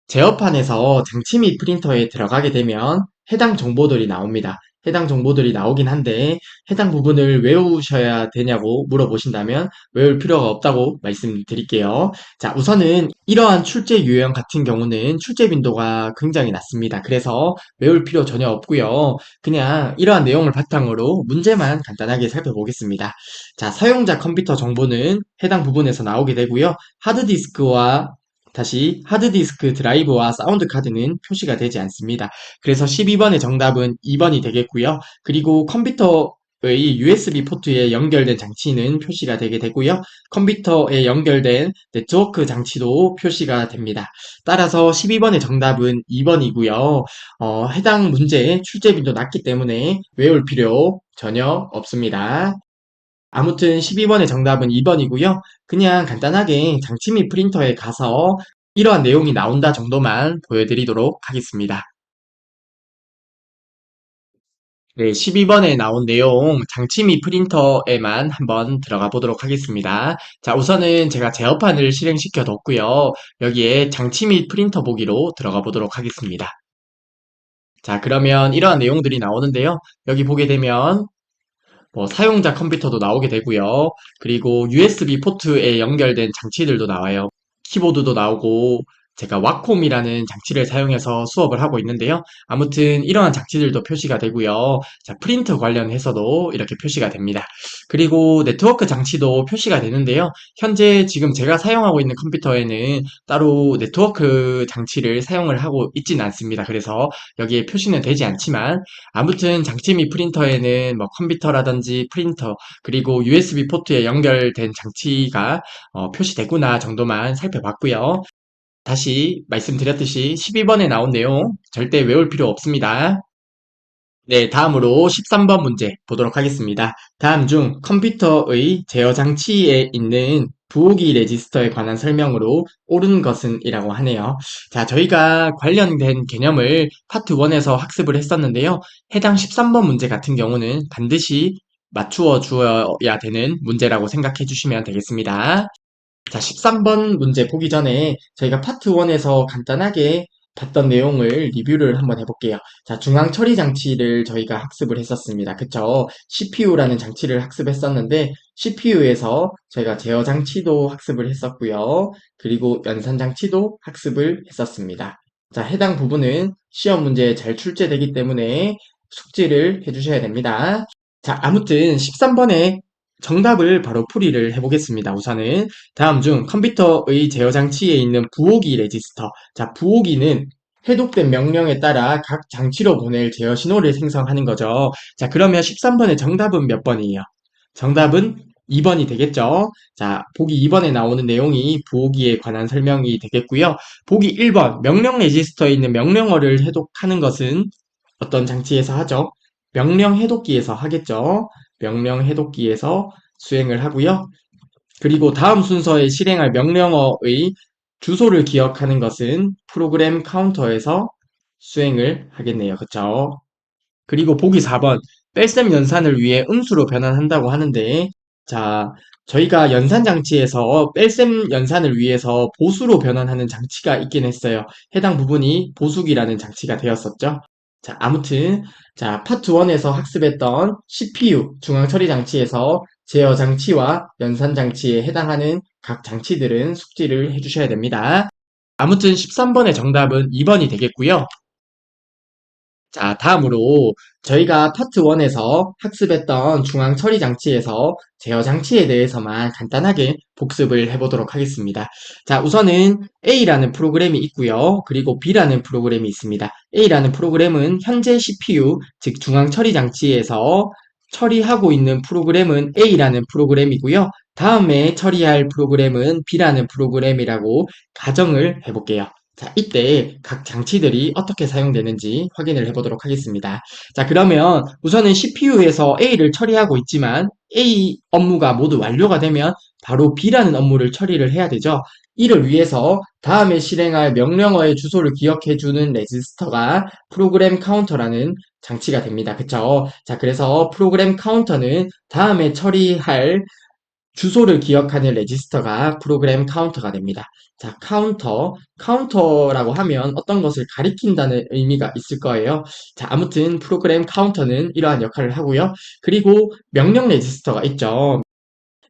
제어판에서 장치 및 프린터에 들어가게 되면 해당 정보들이 나옵니다. 해당 정보들이 나오긴 한데 해당 부분을 외우셔야 되냐고 물어보신다면 외울 필요가 없다고 말씀드릴게요. 자, 우선은 이러한 출제 유형 같은 경우는 출제 빈도가 굉장히 낮습니다. 그래서 외울 필요 전혀 없고요. 그냥 이러한 내용을 바탕으로 문제만 간단하게 살펴보겠습니다. 자, 사용자 컴퓨터 정보는 해당 부분에서 나오게 되고요. 하드디스크와 다시 하드디스크 드라이브와 사운드 카드는 표시가 되지 않습니다. 그래서 12번의 정답은 2번이 되겠고요. 그리고 컴퓨터의 USB 포트에 연결된 장치는 표시가 되게 되고요. 컴퓨터에 연결된 네트워크 장치도 표시가 됩니다. 따라서 12번의 정답은 2번이고요. 해당 문제의 출제빈도 낮기 때문에 외울 필요 전혀 없습니다. 아무튼 12번의 정답은 2번이고요. 그냥 간단하게 장치 및 프린터에 가서 이러한 내용이 나온다 정도만 보여드리도록 하겠습니다. 네, 12번에 나온 내용 장치 및 프린터에만 한번 들어가 보도록 하겠습니다. 자, 우선은 제가 제어판을 실행시켜 뒀고요. 여기에 장치 및 프린터 보기로 들어가 보도록 하겠습니다. 자, 그러면 이러한 내용들이 나오는데요. 여기 보게 되면 사용자 컴퓨터도 나오게 되고요. 그리고 USB 포트에 연결된 장치들도 나와요. 키보드도 나오고 제가 와콤이라는 장치를 사용해서 수업을 하고 있는데요. 아무튼 이러한 장치들도 표시가 되고요. 자, 프린터 관련해서도 이렇게 표시가 됩니다. 그리고 네트워크 장치도 표시가 되는데요. 현재 지금 제가 사용하고 있는 컴퓨터에는 따로 네트워크 장치를 사용을 하고 있지는 않습니다. 그래서 여기에 표시는 되지 않지만 아무튼 장치 및 프린터에는 컴퓨터라든지 프린터 그리고 USB 포트에 연결된 장치가 표시되구나 정도만 살펴봤고요. 다시 말씀드렸듯이 12번에 나온 내용 절대 외울 필요 없습니다. 네, 다음으로 13번 문제 보도록 하겠습니다. 다음 중 컴퓨터의 제어 장치에 있는 부호기 레지스터에 관한 설명으로 옳은 것은 이라고 하네요. 자, 저희가 관련된 개념을 파트 1에서 학습을 했었는데요. 해당 13번 문제 같은 경우는 반드시 맞추어 주어야 되는 문제라고 생각해 주시면 되겠습니다. 자, 13번 문제 보기 전에 저희가 파트 1에서 간단하게 봤던 내용을 리뷰를 한번 해볼게요. 자, 중앙 처리 장치를 저희가 학습을 했었습니다. 그쵸? CPU라는 장치를 학습했었는데, CPU에서 저희가 제어 장치도 학습을 했었고요. 그리고 연산 장치도 학습을 했었습니다. 자, 해당 부분은 시험 문제에 잘 출제되기 때문에 숙지를 해주셔야 됩니다. 자, 아무튼 13번에 정답을 바로 풀이를 해보겠습니다. 우선은 다음 중 컴퓨터의 제어 장치에 있는 부호기 레지스터. 자, 부호기는 해독된 명령에 따라 각 장치로 보낼 제어 신호를 생성하는 거죠. 자, 그러면 13번의 정답은 몇 번이에요? 정답은 2번이 되겠죠. 자, 보기 2번에 나오는 내용이 부호기에 관한 설명이 되겠고요. 보기 1번, 명령 레지스터에 있는 명령어를 해독하는 것은 어떤 장치에서 하죠? 명령 해독기에서 하겠죠. 명령 해독기에서 수행을 하고요. 그리고 다음 순서에 실행할 명령어의 주소를 기억하는 것은 프로그램 카운터에서 수행을 하겠네요. 그쵸? 그리고 보기 4번, 뺄셈 연산을 위해 음수로 변환한다고 하는데, 자, 저희가 연산 장치에서 뺄셈 연산을 위해서 보수로 변환하는 장치가 있긴 했어요. 해당 부분이 보수기라는 장치가 되었었죠. 자, 아무튼, 자, 파트 1에서 학습했던 CPU, 중앙 처리 장치에서 제어 장치와 연산 장치에 해당하는 각 장치들은 숙지를 해주셔야 됩니다. 아무튼 13번의 정답은 2번이 되겠고요. 자, 다음으로 저희가 파트 1에서 학습했던 중앙 처리 장치에서 제어 장치에 대해서만 간단하게 복습을 해보도록 하겠습니다. 자, 우선은 A라는 프로그램이 있고요. 그리고 B라는 프로그램이 있습니다. A라는 프로그램은 현재 CPU, 즉 중앙 처리 장치에서 처리하고 있는 프로그램은 A라는 프로그램이고요. 다음에 처리할 프로그램은 B라는 프로그램이라고 가정을 해볼게요. 자, 이때 각 장치들이 어떻게 사용되는지 확인을 해보도록 하겠습니다. 자, 그러면 우선은 CPU에서 A를 처리하고 있지만 A 업무가 모두 완료가 되면 바로 B라는 업무를 처리를 해야 되죠. 이를 위해서 다음에 실행할 명령어의 주소를 기억해주는 레지스터가 프로그램 카운터라는 장치가 됩니다. 그쵸? 자, 그래서 프로그램 카운터는 다음에 처리할 주소를 기억하는 레지스터가 프로그램 카운터가 됩니다. 자, 카운터라고 하면 어떤 것을 가리킨다는 의미가 있을 거예요. 자, 아무튼 프로그램 카운터는 이러한 역할을 하고요. 그리고 명령 레지스터가 있죠.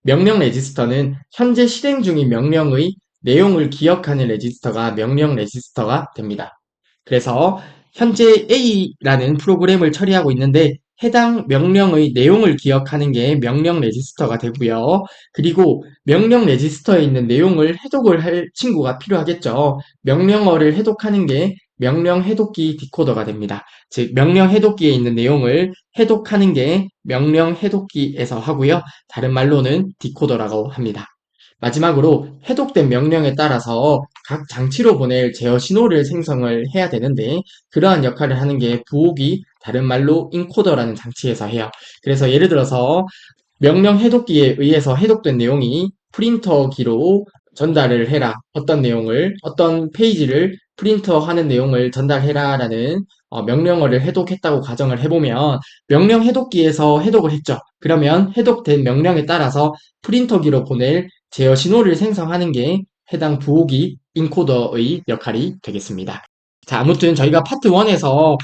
명령 레지스터는 현재 실행 중인 명령의 내용을 기억하는 레지스터가 명령 레지스터가 됩니다. 그래서 현재 A라는 프로그램을 처리하고 있는데 해당 명령의 내용을 기억하는 게 명령 레지스터가 되고요. 그리고 명령 레지스터에 있는 내용을 해독을 할 친구가 필요하겠죠. 명령어를 해독하는 게 명령 해독기 디코더가 됩니다. 즉 명령 해독기에 있는 내용을 해독하는 게 명령 해독기에서 하고요. 다른 말로는 디코더라고 합니다. 마지막으로 해독된 명령에 따라서 각 장치로 보낼 제어 신호를 생성을 해야 되는데 그러한 역할을 하는 게 부호기, 다른 말로 인코더라는 장치에서 해요. 그래서 예를 들어서 명령 해독기에 의해서 해독된 내용이 프린터기로 전달을 해라. 어떤 내용을, 어떤 페이지를 프린터하는 내용을 전달해라 라는 명령어를 해독했다고 가정을 해보면 명령 해독기에서 해독을 했죠. 그러면 해독된 명령에 따라서 프린터기로 보낼 제어 신호를 생성하는 게 해당 부호기 인코더의 역할이 되겠습니다. 자, 아무튼 저희가 파트 1에서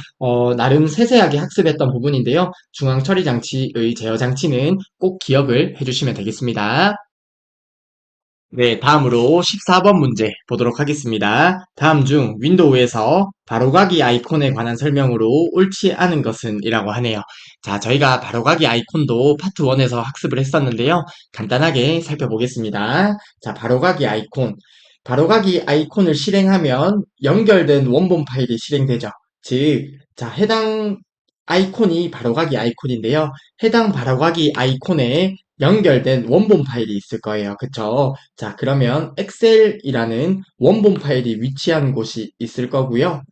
나름 세세하게 학습했던 부분인데요. 중앙 처리 장치의 제어 장치는 꼭 기억을 해주시면 되겠습니다. 네, 다음으로 14번 문제 보도록 하겠습니다. 다음 중 윈도우에서 바로가기 아이콘에 관한 설명으로 옳지 않은 것은 이라고 하네요. 자, 저희가 바로가기 아이콘도 파트 1에서 학습을 했었는데요. 간단하게 살펴보겠습니다. 자, 바로가기 아이콘. 바로가기 아이콘을 실행하면 연결된 원본 파일이 실행되죠. 즉, 자, 해당 아이콘이 바로가기 아이콘인데요. 해당 바로가기 아이콘에 연결된 원본 파일이 있을 거예요. 그쵸? 자, 그러면 엑셀이라는 원본 파일이 위치한 곳이 있을 거고요.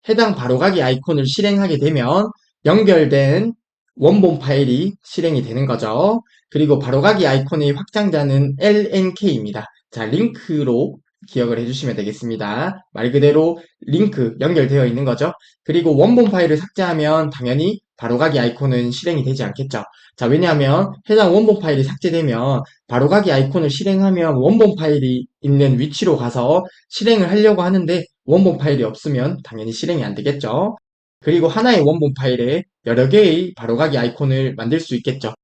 해당 바로가기 아이콘을 실행하게 되면 연결된 원본 파일이 실행이 되는 거죠. 그리고 바로가기 아이콘의 확장자는 LNK입니다. 자, 링크로 기억을 해주시면 되겠습니다. 말 그대로 링크 연결되어 있는 거죠. 그리고 원본 파일을 삭제하면 당연히 바로가기 아이콘은 실행이 되지 않겠죠. 자, 왜냐하면 해당 원본 파일이 삭제되면 바로가기 아이콘을 실행하면 원본 파일이 있는 위치로 가서 실행을 하려고 하는데 원본 파일이 없으면 당연히 실행이 안 되겠죠. 그리고 하나의 원본 파일에 여러 개의 바로가기 아이콘을 만들 수 있겠죠.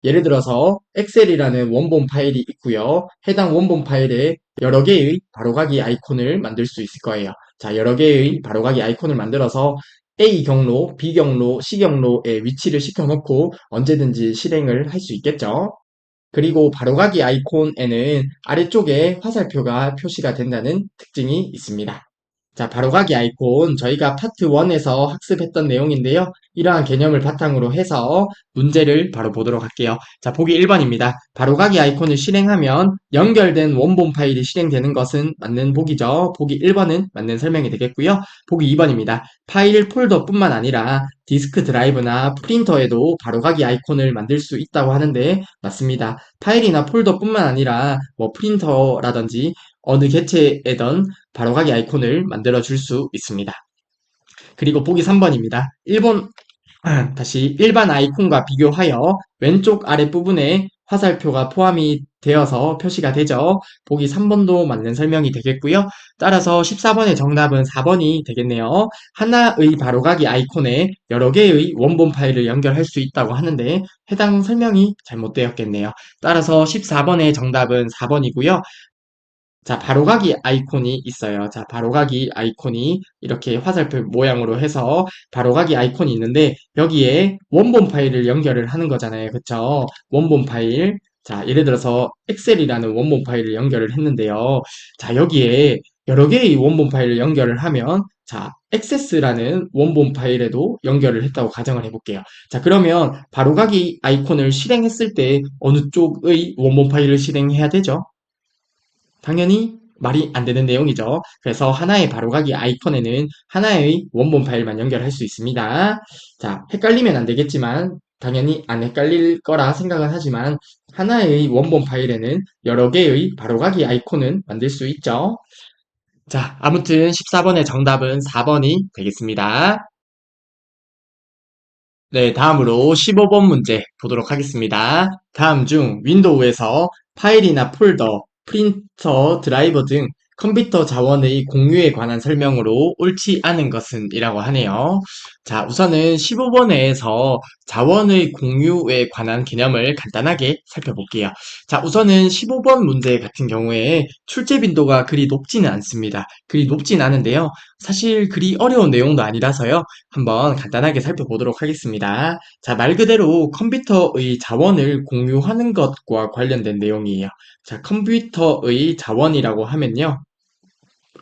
예를 들어서 엑셀이라는 원본 파일이 있고요. 해당 원본 파일에 여러 개의 바로가기 아이콘을 만들 수 있을 거예요. 자, 여러 개의 바로가기 아이콘을 만들어서 A 경로, B 경로, C 경로에 위치를 시켜놓고 언제든지 실행을 할 수 있겠죠. 그리고 바로가기 아이콘에는 아래쪽에 화살표가 표시가 된다는 특징이 있습니다. 자, 바로가기 아이콘 저희가 파트 1에서 학습했던 내용인데요. 이러한 개념을 바탕으로 해서 문제를 바로 보도록 할게요. 자, 보기 1번입니다. 바로가기 아이콘을 실행하면 연결된 원본 파일이 실행되는 것은 맞는 보기죠. 보기 1번은 맞는 설명이 되겠고요. 보기 2번입니다. 파일 폴더뿐만 아니라 디스크 드라이브나 프린터에도 바로가기 아이콘을 만들 수 있다고 하는데 맞습니다. 파일이나 폴더뿐만 아니라 뭐 프린터라든지 어느 개체에던 바로가기 아이콘을 만들어 줄 수 있습니다. 그리고 보기 3번입니다. 다시 일반 아이콘과 비교하여 왼쪽 아랫부분에 화살표가 포함이 되어서 표시가 되죠. 보기 3번도 맞는 설명이 되겠고요. 따라서 14번의 정답은 4번이 되겠네요. 하나의 바로가기 아이콘에 여러 개의 원본 파일을 연결할 수 있다고 하는데 해당 설명이 잘못되었겠네요. 따라서 14번의 정답은 4번이고요. 자, 바로가기 아이콘이 있어요. 자, 바로가기 아이콘이 이렇게 화살표 모양으로 해서 바로가기 아이콘이 있는데 여기에 원본 파일을 연결을 하는 거잖아요. 그쵸? 원본 파일. 자, 예를 들어서 엑셀이라는 원본 파일을 연결을 했는데요. 자, 여기에 여러 개의 원본 파일을 연결을 하면 자, 액세스라는 원본 파일에도 연결을 했다고 가정을 해볼게요. 자, 그러면 바로가기 아이콘을 실행했을 때 어느 쪽의 원본 파일을 실행해야 되죠? 당연히 말이 안 되는 내용이죠. 그래서 하나의 바로가기 아이콘에는 하나의 원본 파일만 연결할 수 있습니다. 자, 헷갈리면 안 되겠지만 당연히 안 헷갈릴 거라 생각은 하지만 하나의 원본 파일에는 여러 개의 바로가기 아이콘은 만들 수 있죠. 자, 아무튼 14번의 정답은 4번이 되겠습니다. 네, 다음으로 15번 문제 보도록 하겠습니다. 다음 중 윈도우에서 파일이나 폴더, 프린터, 드라이버 등 컴퓨터 자원의 공유에 관한 설명으로 옳지 않은 것은 이라고 하네요. 자, 우선은 15번에서 자원의 공유에 관한 개념을 간단하게 살펴볼게요. 자, 우선은 15번 문제 같은 경우에 출제 빈도가 그리 높지는 않습니다. 그리 높진 않은데요. 사실 그리 어려운 내용도 아니라서요. 한번 간단하게 살펴보도록 하겠습니다. 자, 말 그대로 컴퓨터의 자원을 공유하는 것과 관련된 내용이에요. 자, 컴퓨터의 자원이라고 하면요.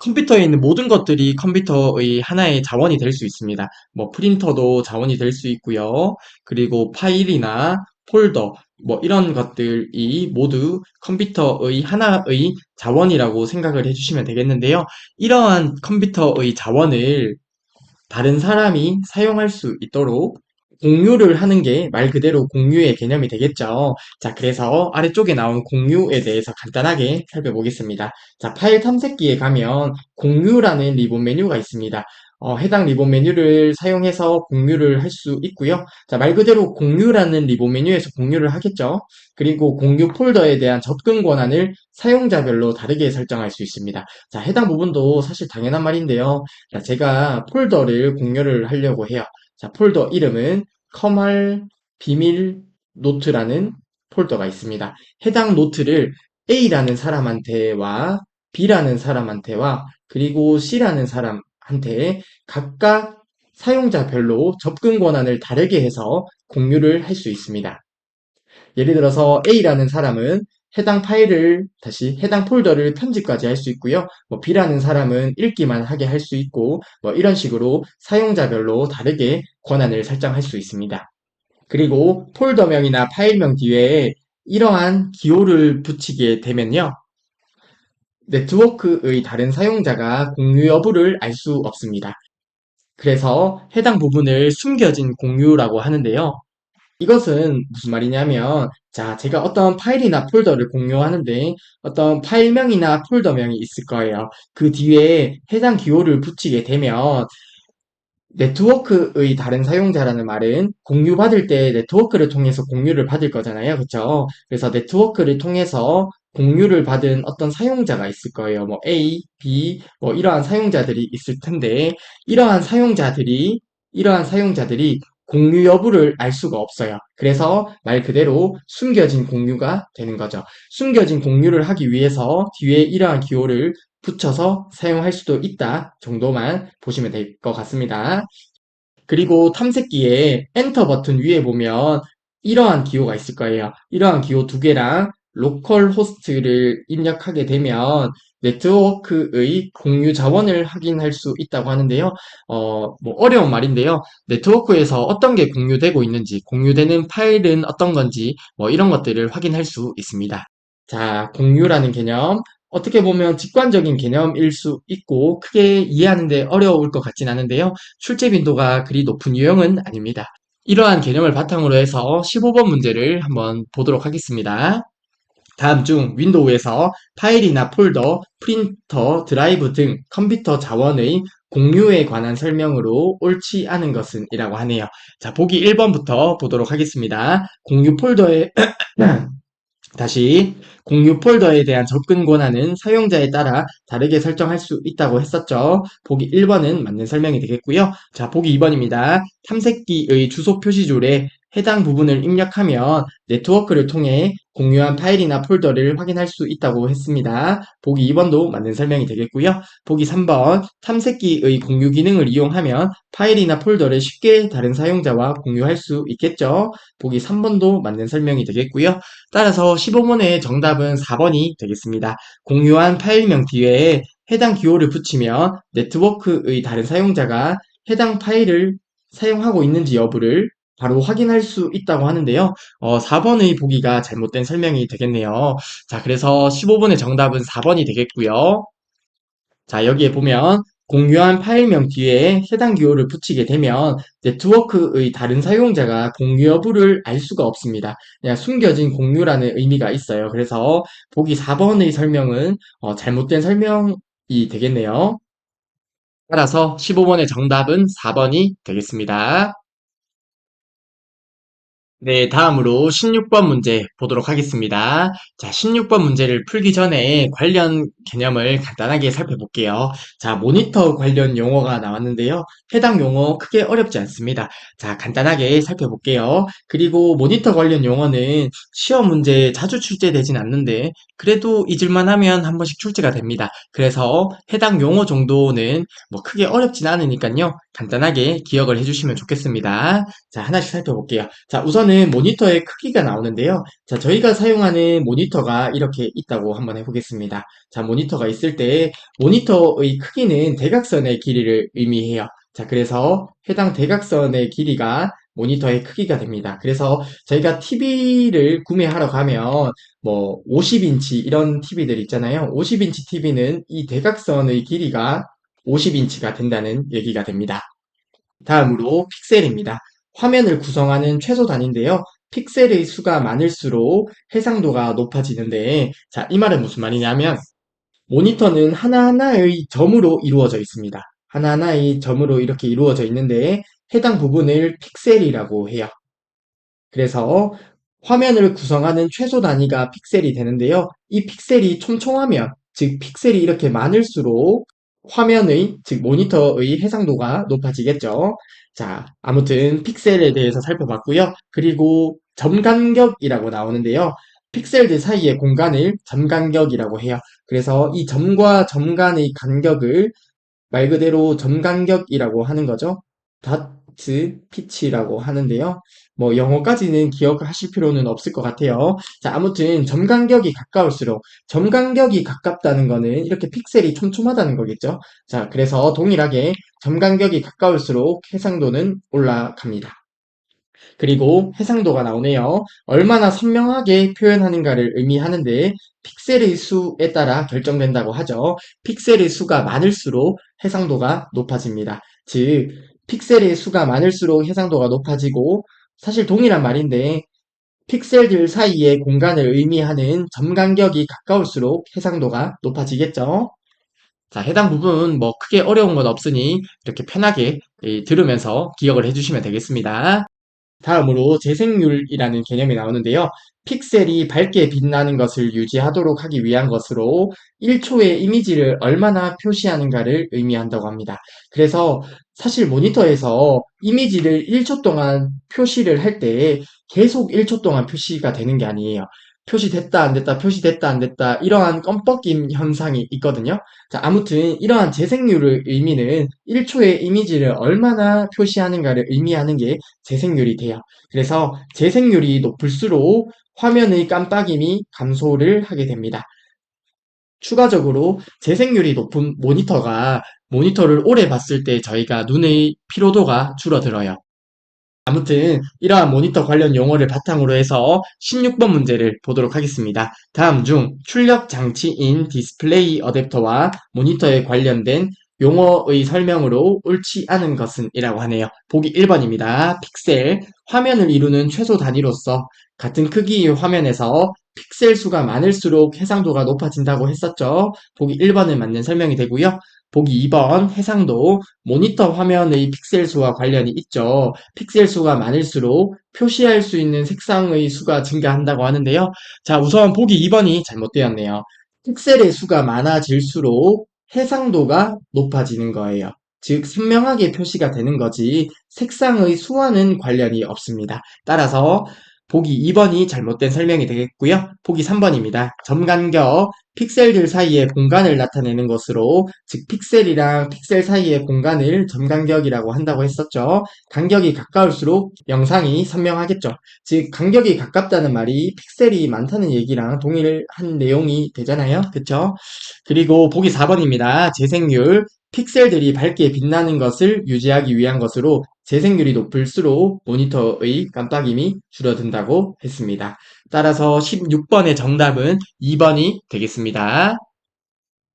컴퓨터에 있는 모든 것들이 컴퓨터의 하나의 자원이 될 수 있습니다. 뭐 프린터도 자원이 될 수 있고요. 그리고 파일이나 폴더 뭐 이런 것들이 모두 컴퓨터의 하나의 자원이라고 생각을 해주시면 되겠는데요. 이러한 컴퓨터의 자원을 다른 사람이 사용할 수 있도록 공유를 하는 게 말 그대로 공유의 개념이 되겠죠. 자, 그래서 아래쪽에 나온 공유에 대해서 간단하게 살펴보겠습니다. 자, 파일 탐색기에 가면 공유라는 리본 메뉴가 있습니다. 해당 리본 메뉴를 사용해서 공유를 할 수 있고요. 자, 말 그대로 공유라는 리본 메뉴에서 공유를 하겠죠. 그리고 공유 폴더에 대한 접근 권한을 사용자별로 다르게 설정할 수 있습니다. 자, 해당 부분도 사실 당연한 말인데요. 자, 제가 폴더를 공유를 하려고 해요. 자, 폴더 이름은 커말 비밀 노트라는 폴더가 있습니다. 해당 노트를 A라는 사람한테와 B라는 사람한테와 그리고 C라는 사람한테 각각 사용자별로 접근 권한을 다르게 해서 공유를 할 수 있습니다. 예를 들어서 A라는 사람은 해당 파일을 다시 해당 폴더를 편집까지 할 수 있고요. 뭐 B라는 사람은 읽기만 하게 할 수 있고 뭐 이런 식으로 사용자별로 다르게 권한을 설정할 수 있습니다. 그리고 폴더명이나 파일명 뒤에 이러한 기호를 붙이게 되면요. 네트워크의 다른 사용자가 공유 여부를 알 수 없습니다. 그래서 해당 부분을 숨겨진 공유라고 하는데요. 이것은 무슨 말이냐면, 자, 제가 어떤 파일이나 폴더를 공유하는데, 어떤 파일명이나 폴더명이 있을 거예요. 그 뒤에 해당 기호를 붙이게 되면, 네트워크의 다른 사용자라는 말은 공유받을 때 네트워크를 통해서 공유를 받을 거잖아요. 그쵸? 그래서 네트워크를 통해서 공유를 받은 어떤 사용자가 있을 거예요. 뭐 A, B, 뭐 이러한 사용자들이 있을 텐데, 이러한 사용자들이 공유 여부를 알 수가 없어요. 그래서 말 그대로 숨겨진 공유가 되는 거죠. 숨겨진 공유를 하기 위해서 뒤에 이러한 기호를 붙여서 사용할 수도 있다 정도만 보시면 될 것 같습니다. 그리고 탐색기에 엔터 버튼 위에 보면 이러한 기호가 있을 거예요. 이러한 기호 두 개랑 로컬 호스트를 입력하게 되면 네트워크의 공유 자원을 확인할 수 있다고 하는데요. 뭐 어려운 말인데요. 네트워크에서 어떤 게 공유되고 있는지, 공유되는 파일은 어떤 건지, 뭐 이런 것들을 확인할 수 있습니다. 자, 공유라는 개념. 어떻게 보면 직관적인 개념일 수 있고 크게 이해하는데 어려울 것 같진 않은데요. 출제 빈도가 그리 높은 유형은 아닙니다. 이러한 개념을 바탕으로 해서 15번 문제를 한번 보도록 하겠습니다. 다음 중 윈도우에서 파일이나 폴더, 프린터, 드라이브 등 컴퓨터 자원의 공유에 관한 설명으로 옳지 않은 것은 이라고 하네요. 자, 보기 1번부터 보도록 하겠습니다. 공유 폴더에 다시 공유 폴더에 대한 접근 권한은 사용자에 따라 다르게 설정할 수 있다고 했었죠. 보기 1번은 맞는 설명이 되겠고요. 자, 보기 2번입니다. 탐색기의 주소 표시줄에 해당 부분을 입력하면 네트워크를 통해 공유한 파일이나 폴더를 확인할 수 있다고 했습니다. 보기 2번도 맞는 설명이 되겠고요. 보기 3번 탐색기의 공유 기능을 이용하면 파일이나 폴더를 쉽게 다른 사용자와 공유할 수 있겠죠. 보기 3번도 맞는 설명이 되겠고요. 따라서 15번의 정답은 4번이 되겠습니다. 공유한 파일명 뒤에 해당 기호를 붙이면 네트워크의 다른 사용자가 해당 파일을 사용하고 있는지 여부를 바로 확인할 수 있다고 하는데요. 4번의 보기가 잘못된 설명이 되겠네요. 자, 그래서 15번의 정답은 4번이 되겠고요. 자, 여기에 보면 공유한 파일명 뒤에 해당 기호를 붙이게 되면 네트워크의 다른 사용자가 공유 여부를 알 수가 없습니다. 그냥 숨겨진 공유라는 의미가 있어요. 그래서 보기 4번의 설명은 잘못된 설명이 되겠네요. 따라서 15번의 정답은 4번이 되겠습니다. 네, 다음으로 16번 문제 보도록 하겠습니다. 자, 16번 문제를 풀기 전에 관련 개념을 간단하게 살펴볼게요. 자, 모니터 관련 용어가 나왔는데요. 해당 용어 크게 어렵지 않습니다. 자, 간단하게 살펴볼게요. 그리고 모니터 관련 용어는 시험 문제에 자주 출제되진 않는데, 그래도 잊을만 하면 한 번씩 출제가 됩니다. 그래서 해당 용어 정도는 뭐 크게 어렵진 않으니까요. 간단하게 기억을 해주시면 좋겠습니다. 자, 하나씩 살펴볼게요. 자, 우선은 모니터의 크기가 나오는데요. 자, 저희가 사용하는 모니터가 이렇게 있다고 한번 해보겠습니다. 자, 모니터가 있을 때 모니터의 크기는 대각선의 길이를 의미해요. 자, 그래서 해당 대각선의 길이가 모니터의 크기가 됩니다. 그래서 저희가 TV를 구매하러 가면 뭐 50인치 이런 TV들 있잖아요. 50인치 TV는 이 대각선의 길이가 50인치가 된다는 얘기가 됩니다. 다음으로 픽셀입니다. 화면을 구성하는 최소 단위인데요. 픽셀의 수가 많을수록 해상도가 높아지는데, 자, 이 말은 무슨 말이냐면, 모니터는 하나하나의 점으로 이루어져 있습니다. 하나하나의 점으로 이렇게 이루어져 있는데, 해당 부분을 픽셀이라고 해요. 그래서 화면을 구성하는 최소 단위가 픽셀이 되는데요. 이 픽셀이 촘촘하면, 즉 픽셀이 이렇게 많을수록 화면의, 즉 모니터의 해상도가 높아지겠죠. 자, 아무튼 픽셀에 대해서 살펴봤고요. 그리고 점간격이라고 나오는데요. 픽셀들 사이의 공간을 점간격이라고 해요. 그래서 이 점과 점 간의 간격을 말 그대로 점간격이라고 하는 거죠. 다트 피치라고 하는데요. 뭐 영어까지는 기억하실 필요는 없을 것 같아요. 자, 아무튼 점간격이 가까울수록 점간격이 가깝다는 거는 이렇게 픽셀이 촘촘하다는 거겠죠. 자, 그래서 동일하게 점간격이 가까울수록 해상도는 올라갑니다. 그리고 해상도가 나오네요. 얼마나 선명하게 표현하는가를 의미하는데 픽셀의 수에 따라 결정된다고 하죠. 픽셀의 수가 많을수록 해상도가 높아집니다. 즉, 픽셀의 수가 많을수록 해상도가 높아지고 사실 동일한 말인데 픽셀들 사이의 공간을 의미하는 점 간격이 가까울수록 해상도가 높아지겠죠. 자, 해당 부분 뭐 크게 어려운 건 없으니 이렇게 편하게 들으면서 기억을 해주시면 되겠습니다. 다음으로 재생률이라는 개념이 나오는데요. 픽셀이 밝게 빛나는 것을 유지하도록 하기 위한 것으로 1초의 이미지를 얼마나 표시하는가를 의미한다고 합니다. 그래서 사실 모니터에서 이미지를 1초 동안 표시를 할 때 계속 1초 동안 표시가 되는 게 아니에요. 표시됐다 안 됐다 표시됐다 안 됐다 이러한 껌뻑임 현상이 있거든요. 자, 아무튼 이러한 재생률의 의미는 1초의 이미지를 얼마나 표시하는가를 의미하는 게 재생률이 돼요. 그래서 재생률이 높을수록 화면의 깜빡임이 감소를 하게 됩니다. 추가적으로 재생률이 높은 모니터를 오래 봤을 때 저희가 눈의 피로도가 줄어들어요. 아무튼 이러한 모니터 관련 용어를 바탕으로 해서 16번 문제를 보도록 하겠습니다. 다음 중 출력 장치인 디스플레이 어댑터와 모니터에 관련된 용어의 설명으로 옳지 않은 것은 이라고 하네요. 보기 1번입니다. 픽셀, 화면을 이루는 최소 단위로서 같은 크기의 화면에서 픽셀 수가 많을수록 해상도가 높아진다고 했었죠. 보기 1번은 맞는 설명이 되고요. 보기 2번 해상도, 모니터 화면의 픽셀 수와 관련이 있죠. 픽셀 수가 많을수록 표시할 수 있는 색상의 수가 증가한다고 하는데요. 자, 우선 보기 2번이 잘못되었네요. 픽셀의 수가 많아질수록 해상도가 높아지는 거예요. 즉, 선명하게 표시가 되는 거지 색상의 수와는 관련이 없습니다. 따라서 보기 2번이 잘못된 설명이 되겠고요. 보기 3번입니다. 점 간격, 픽셀들 사이의 공간을 나타내는 것으로, 즉 픽셀이랑 픽셀 사이의 공간을 점 간격이라고 한다고 했었죠. 간격이 가까울수록 영상이 선명하겠죠. 즉 간격이 가깝다는 말이 픽셀이 많다는 얘기랑 동일한 내용이 되잖아요. 그쵸? 그리고 보기 4번입니다. 재생률, 픽셀들이 밝게 빛나는 것을 유지하기 위한 것으로 재생률이 높을수록 모니터의 깜빡임이 줄어든다고 했습니다. 따라서 16번의 정답은 2번이 되겠습니다.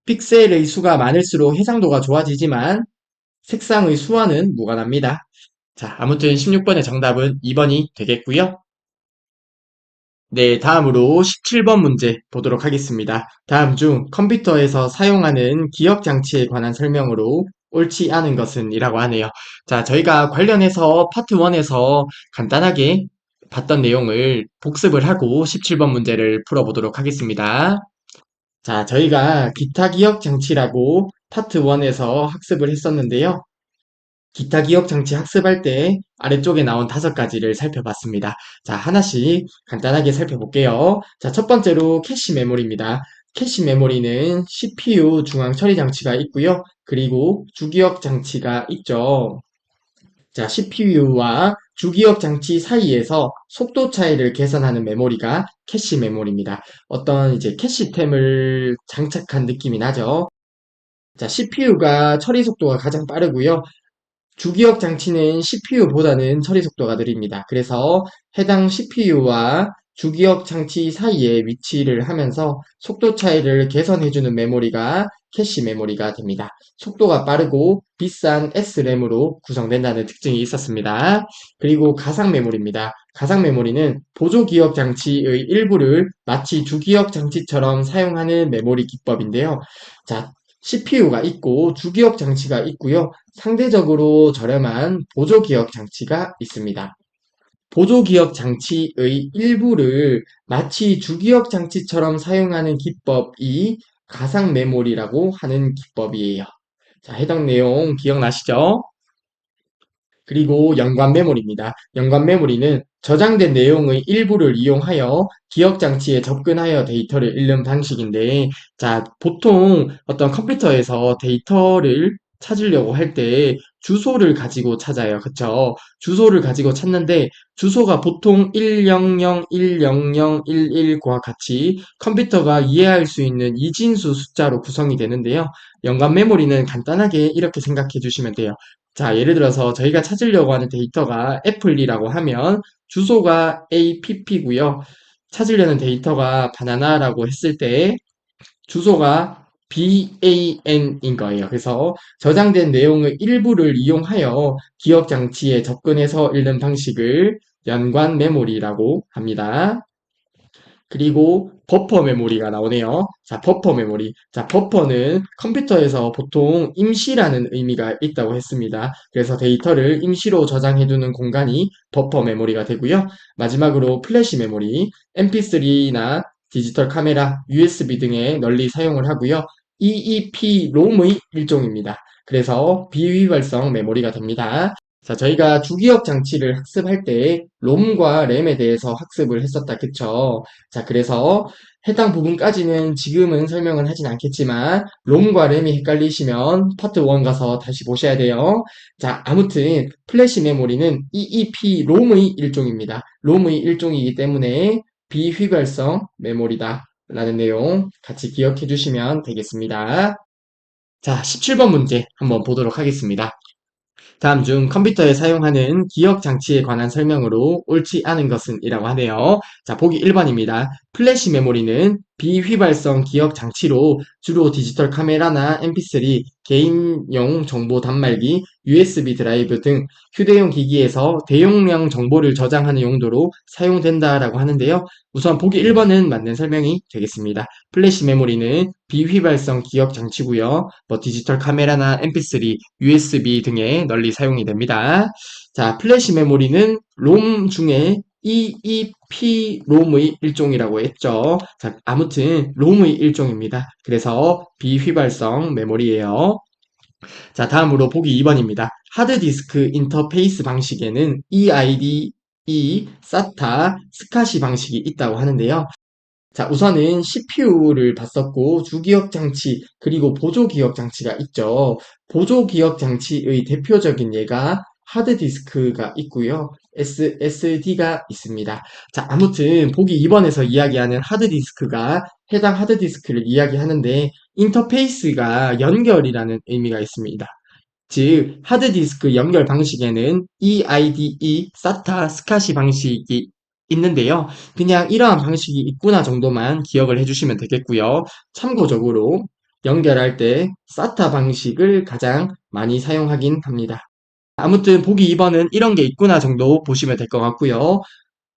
픽셀의 수가 많을수록 해상도가 좋아지지만 색상의 수와는 무관합니다. 자, 아무튼 16번의 정답은 2번이 되겠고요. 네, 다음으로 17번 문제 보도록 하겠습니다. 다음 중 컴퓨터에서 사용하는 기억 장치에 관한 설명으로 옳지 않은 것은 이라고 하네요. 자, 저희가 관련해서 파트 1에서 간단하게 봤던 내용을 복습을 하고 17번 문제를 풀어보도록 하겠습니다. 자, 저희가 기타 기억 장치라고 파트 1에서 학습을 했었는데요. 기타 기억 장치 학습할 때 아래쪽에 나온 5가지를 살펴봤습니다. 자, 하나씩 간단하게 살펴볼게요. 자, 첫 번째로 캐시 메모리입니다. 캐시 메모리는 CPU 중앙 처리 장치가 있고요. 그리고 주기억 장치가 있죠. 자, CPU와 주기억 장치 사이에서 속도 차이를 계산하는 메모리가 캐시 메모리입니다. 어떤 이제 캐시템을 장착한 느낌이 나죠. 자, CPU가 처리 속도가 가장 빠르고요. 주기억 장치는 CPU보다는 처리 속도가 느립니다. 그래서 해당 CPU와 주기억 장치 사이에 위치를 하면서 속도 차이를 개선해주는 메모리가 캐시 메모리가 됩니다. 속도가 빠르고 비싼 SRAM으로 구성된다는 특징이 있었습니다. 그리고 가상 메모리입니다. 가상 메모리는 보조 기억 장치의 일부를 마치 주기억 장치처럼 사용하는 메모리 기법인데요. 자, CPU가 있고 주기억 장치가 있고요. 상대적으로 저렴한 보조기억 장치가 있습니다. 보조기억 장치의 일부를 마치 주기억 장치처럼 사용하는 기법이 가상 메모리라고 하는 기법이에요. 자, 해당 내용 기억나시죠? 그리고 연관 메모리입니다. 연관 메모리는 저장된 내용의 일부를 이용하여 기억 장치에 접근하여 데이터를 읽는 방식인데, 자, 보통 어떤 컴퓨터에서 데이터를 찾으려고 할 때 주소를 가지고 찾아요. 그쵸? 주소를 가지고 찾는데 주소가 보통 100, 100, 11과 같이 컴퓨터가 이해할 수 있는 이진수 숫자로 구성이 되는데요. 연관 메모리는 간단하게 이렇게 생각해 주시면 돼요. 자, 예를 들어서 저희가 찾으려고 하는 데이터가 애플이라고 하면 주소가 APP고요. 찾으려는 데이터가 바나나라고 했을 때 주소가 BAN인 거예요. 그래서 저장된 내용의 일부를 이용하여 기억 장치에 접근해서 읽는 방식을 연관 메모리라고 합니다. 그리고 버퍼 메모리가 나오네요. 자, 버퍼 메모리. 자, 버퍼는 컴퓨터에서 보통 임시라는 의미가 있다고 했습니다. 그래서 데이터를 임시로 저장해두는 공간이 버퍼 메모리가 되고요. 마지막으로 플래시 메모리, MP3나 디지털 카메라, USB 등에 널리 사용을 하고요. EEPROM의 일종입니다. 그래서 비휘발성 메모리가 됩니다. 자, 저희가 주기억 장치를 학습할 때 롬과 램에 대해서 학습을 했었다. 그쵸? 자, 그래서 해당 부분까지는 지금은 설명을 하진 않겠지만 롬과 램이 헷갈리시면 파트 1 가서 다시 보셔야 돼요. 자, 아무튼 플래시 메모리는 EEPROM의 일종입니다. 롬의 일종이기 때문에 비휘발성 메모리다 라는 내용 같이 기억해 주시면 되겠습니다. 자, 17번 문제 한번 보도록 하겠습니다. 다음 중 컴퓨터에 사용하는 기억 장치에 관한 설명으로 옳지 않은 것은 이라고 하네요. 자, 보기 1번입니다. 플래시 메모리는 비휘발성 기억 장치로 주로 디지털 카메라나 MP3, 개인용 정보 단말기, USB 드라이브 등 휴대용 기기에서 대용량 정보를 저장하는 용도로 사용된다라고 하는데요. 우선 보기 1번은 맞는 설명이 되겠습니다. 플래시 메모리는 비휘발성 기억 장치고요. 뭐 디지털 카메라나 MP3, USB 등에 널리 사용이 됩니다. 자, 플래시 메모리는 롬 중에 EEP롬의 일종이라고 했죠. 자, 아무튼 롬의 일종입니다. 그래서 비휘발성 메모리예요. 자, 다음으로 보기 2번입니다. 하드디스크 인터페이스 방식에는 EIDE, SATA, 스카시 방식이 있다고 하는데요. 자, 우선은 CPU를 봤었고, 주기억 장치, 그리고 보조 기억 장치가 있죠. 보조 기억 장치의 대표적인 예가 하드디스크가 있고요. SSD가 있습니다. 자, 아무튼 보기 2번에서 이야기하는 하드디스크가 해당 하드디스크를 이야기하는데 인터페이스가 연결이라는 의미가 있습니다. 즉, 하드디스크 연결 방식에는 EIDE, SATA, 스카시 방식이 있는데요. 그냥 이러한 방식이 있구나 정도만 기억을 해주시면 되겠고요. 참고적으로 연결할 때 SATA 방식을 가장 많이 사용하긴 합니다. 아무튼 보기 2번은 이런 게 있구나 정도 보시면 될 것 같고요.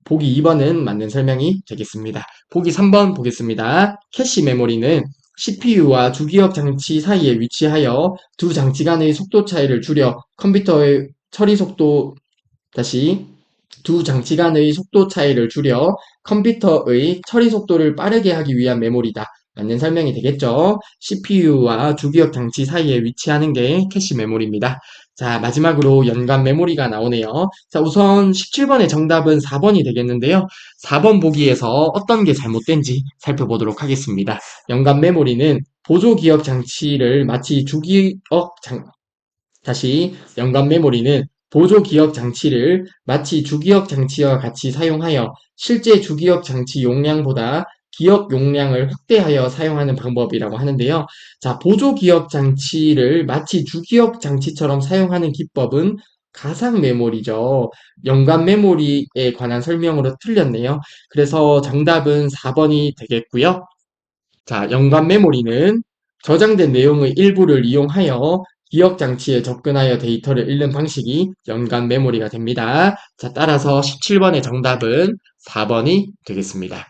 보기 2번은 맞는 설명이 되겠습니다. 보기 3번 보겠습니다. 캐시 메모리는 CPU와 주기억 장치 사이에 위치하여 두 장치 간의 속도 차이를 줄여 컴퓨터의 처리 속도 다시 두 장치 간의 속도 차이를 줄여 컴퓨터의 처리 속도를 빠르게 하기 위한 메모리다. 맞는 설명이 되겠죠? CPU와 주기억 장치 사이에 위치하는 게 캐시 메모리입니다. 자, 마지막으로 연관 메모리가 나오네요. 자, 우선 17번의 정답은 4번이 되겠는데요. 4번 보기에서 어떤 게 잘못된지 살펴보도록 하겠습니다. 연관 메모리는 보조 기억 장치를 마치 주기억 장, 다시 연관 메모리는 보조 기억 장치를 마치 주기억 장치와 같이 사용하여 실제 주기억 장치 용량보다 기억 용량을 확대하여 사용하는 방법이라고 하는데요. 자, 보조 기억 장치를 마치 주기억 장치처럼 사용하는 기법은 가상 메모리죠. 연관 메모리에 관한 설명으로 틀렸네요. 그래서 정답은 4번이 되겠고요. 자, 연관 메모리는 저장된 내용의 일부를 이용하여 기억 장치에 접근하여 데이터를 읽는 방식이 연관 메모리가 됩니다. 자, 따라서 17번의 정답은 4번이 되겠습니다.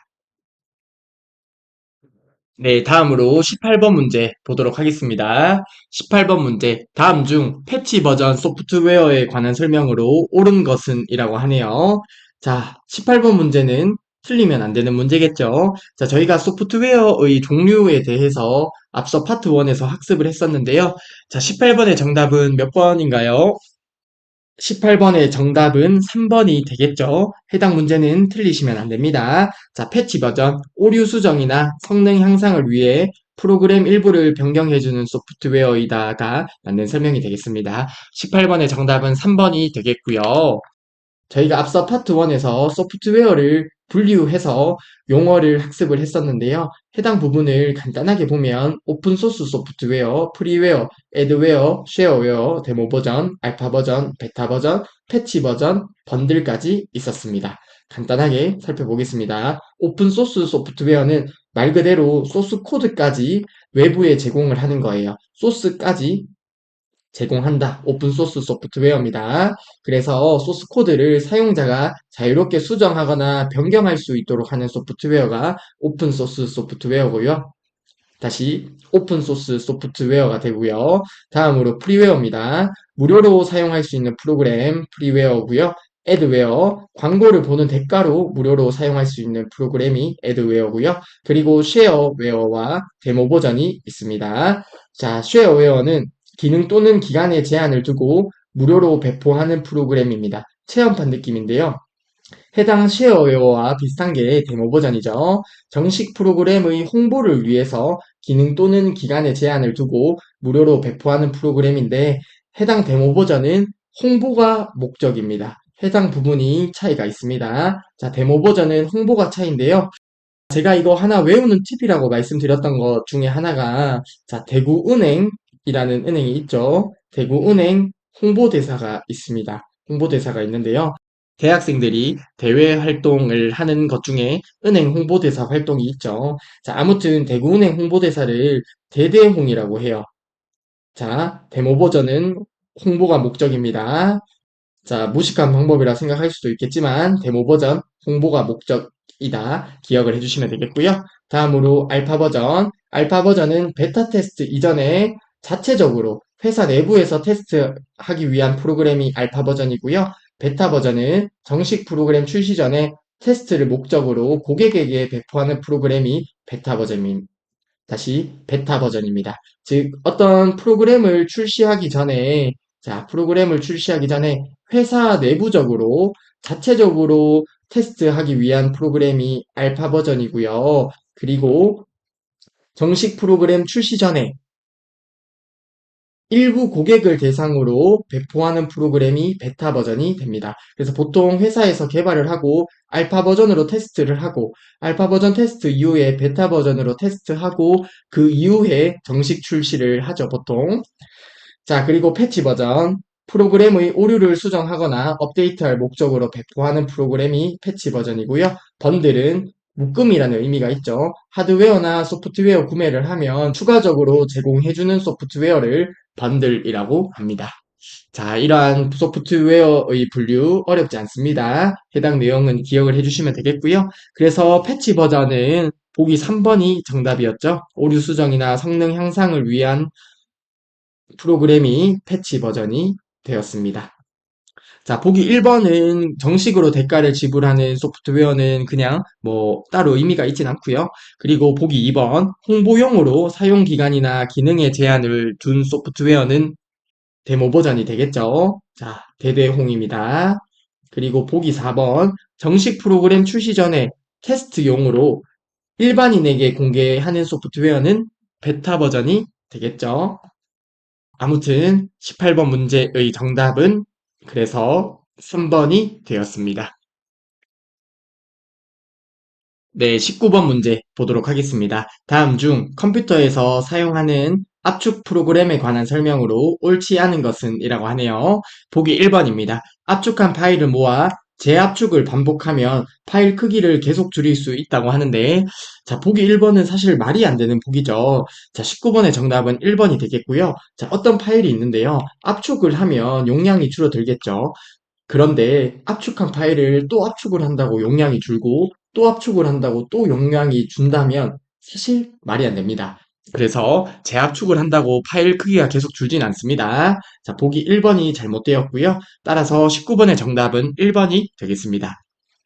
네, 다음으로 18번 문제 보도록 하겠습니다. 18번 문제. 다음 중 패치 버전 소프트웨어에 관한 설명으로 옳은 것은 이라고 하네요. 자, 18번 문제는 틀리면 안 되는 문제겠죠. 자, 저희가 소프트웨어의 종류에 대해서 앞서 파트 1에서 학습을 했었는데요. 자, 18번의 정답은 몇 번인가요? 18번의 정답은 3번이 되겠죠. 해당 문제는 틀리시면 안 됩니다. 자, 패치 버전, 오류 수정이나 성능 향상을 위해 프로그램 일부를 변경해주는 소프트웨어이다가 맞는 설명이 되겠습니다. 18번의 정답은 3번이 되겠고요. 저희가 앞서 파트 1에서 소프트웨어를 분류해서 용어를 학습을 했었는데요. 해당 부분을 간단하게 보면 오픈소스 소프트웨어, 프리웨어, 애드웨어, 쉐어웨어, 데모 버전, 알파 버전, 베타 버전, 패치 버전, 번들까지 있었습니다. 간단하게 살펴보겠습니다. 오픈소스 소프트웨어는 말 그대로 소스 코드까지 외부에 제공을 하는 거예요. 소스까지 제공한다. 오픈소스 소프트웨어입니다. 그래서 소스 코드를 사용자가 자유롭게 수정하거나 변경할 수 있도록 하는 소프트웨어가 오픈소스 소프트웨어고요. 다시 오픈소스 소프트웨어가 되고요. 다음으로 프리웨어입니다. 무료로 사용할 수 있는 프로그램 프리웨어고요. 애드웨어, 광고를 보는 대가로 무료로 사용할 수 있는 프로그램이 애드웨어고요. 그리고 쉐어웨어와 데모 버전이 있습니다. 자, 쉐어웨어는 기능 또는 기간에 제한을 두고 무료로 배포하는 프로그램입니다. 체험판 느낌인데요. 해당 쉐어웨어와 비슷한 게 데모 버전이죠. 정식 프로그램의 홍보를 위해서 기능 또는 기간에 제한을 두고 무료로 배포하는 프로그램인데 해당 데모 버전은 홍보가 목적입니다. 해당 부분이 차이가 있습니다. 자, 데모 버전은 홍보가 차이인데요. 제가 이거 하나 외우는 팁이라고 말씀드렸던 것 중에 하나가 자, 대구은행이라는 은행이 있죠. 대구은행 홍보대사가 있습니다. 홍보대사가 있는데요. 대학생들이 대외 활동을 하는 것 중에 은행 홍보대사 활동이 있죠. 자, 아무튼 대구은행 홍보대사를 대대홍이라고 해요. 자, 데모 버전은 홍보가 목적입니다. 자, 무식한 방법이라 생각할 수도 있겠지만 데모 버전 홍보가 목적이다. 기억을 해주시면 되겠고요. 다음으로 알파 버전. 알파 버전은 베타 테스트 이전에 자체적으로 회사 내부에서 테스트하기 위한 프로그램이 알파 버전이고요. 베타 버전은 정식 프로그램 출시 전에 테스트를 목적으로 고객에게 배포하는 프로그램이 베타 버전입니다. 다시 베타 버전입니다. 즉 어떤 프로그램을 출시하기 전에 자, 프로그램을 출시하기 전에 회사 내부적으로 자체적으로 테스트하기 위한 프로그램이 알파 버전이고요. 그리고 정식 프로그램 출시 전에 일부 고객을 대상으로 배포하는 프로그램이 베타 버전이 됩니다. 그래서 보통 회사에서 개발을 하고 알파 버전으로 테스트를 하고 알파 버전 테스트 이후에 베타 버전으로 테스트하고 그 이후에 정식 출시를 하죠, 보통. 자, 그리고 패치 버전. 프로그램의 오류를 수정하거나 업데이트할 목적으로 배포하는 프로그램이 패치 버전이고요. 번들은 묶음이라는 의미가 있죠. 하드웨어나 소프트웨어 구매를 하면 추가적으로 제공해주는 소프트웨어를 번들이라고 합니다. 자, 이러한 소프트웨어의 분류 어렵지 않습니다. 해당 내용은 기억을 해주시면 되겠고요. 그래서 패치 버전은 보기 3번이 정답이었죠. 오류 수정이나 성능 향상을 위한 프로그램이 패치 버전이 되었습니다. 자, 보기 1번은 정식으로 대가를 지불하는 소프트웨어는 그냥 뭐 따로 의미가 있진 않고요. 그리고 보기 2번 홍보용으로 사용 기간이나 기능의 제한을 둔 소프트웨어는 데모 버전이 되겠죠. 자, 대대홍입니다. 그리고 보기 4번 정식 프로그램 출시 전에 테스트용으로 일반인에게 공개하는 소프트웨어는 베타 버전이 되겠죠. 아무튼 18번 문제의 정답은 그래서 3번이 되었습니다. 네, 19번 문제 보도록 하겠습니다. 다음 중 컴퓨터에서 사용하는 압축 프로그램에 관한 설명으로 옳지 않은 것은 이라고 하네요. 보기 1번입니다. 압축한 파일을 모아 재압축을 반복하면 파일 크기를 계속 줄일 수 있다고 하는데, 자, 보기 1번은 사실 말이 안 되는 보기죠. 자, 19번의 정답은 1번이 되겠고요. 자, 어떤 파일이 있는데요. 압축을 하면 용량이 줄어들겠죠. 그런데 압축한 파일을 또 압축을 한다고 용량이 줄고 또 압축을 한다고 또 용량이 준다면 사실 말이 안 됩니다. 그래서 재압축을 한다고 파일 크기가 계속 줄진 않습니다. 자, 보기 1번이 잘못되었고요. 따라서 19번의 정답은 1번이 되겠습니다.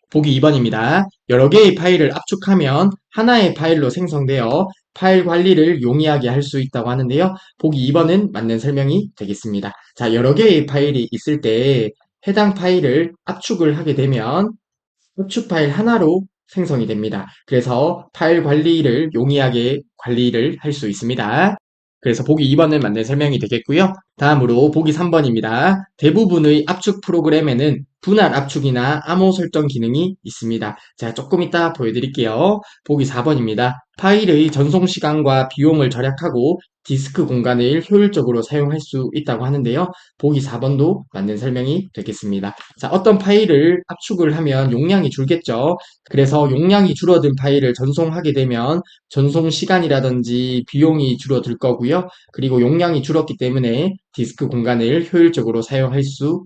보기 2번입니다. 여러 개의 파일을 압축하면 하나의 파일로 생성되어 파일 관리를 용이하게 할 수 있다고 하는데요. 보기 2번은 맞는 설명이 되겠습니다. 자, 여러 개의 파일이 있을 때 해당 파일을 압축을 하게 되면 압축 파일 하나로 생성이 됩니다. 그래서 파일 관리를 용이하게 관리를 할 수 있습니다. 그래서 보기 2번은 맞는 설명이 되겠고요. 다음으로 보기 3번입니다. 대부분의 압축 프로그램에는 분할 압축이나 암호 설정 기능이 있습니다. 제가 조금 이따 보여드릴게요. 보기 4번입니다. 파일의 전송 시간과 비용을 절약하고 디스크 공간을 효율적으로 사용할 수 있다고 하는데요. 보기 4번도 맞는 설명이 되겠습니다. 자, 어떤 파일을 압축을 하면 용량이 줄겠죠. 그래서 용량이 줄어든 파일을 전송하게 되면 전송 시간이라든지 비용이 줄어들 거고요. 그리고 용량이 줄었기 때문에 디스크 공간을 효율적으로 사용할 수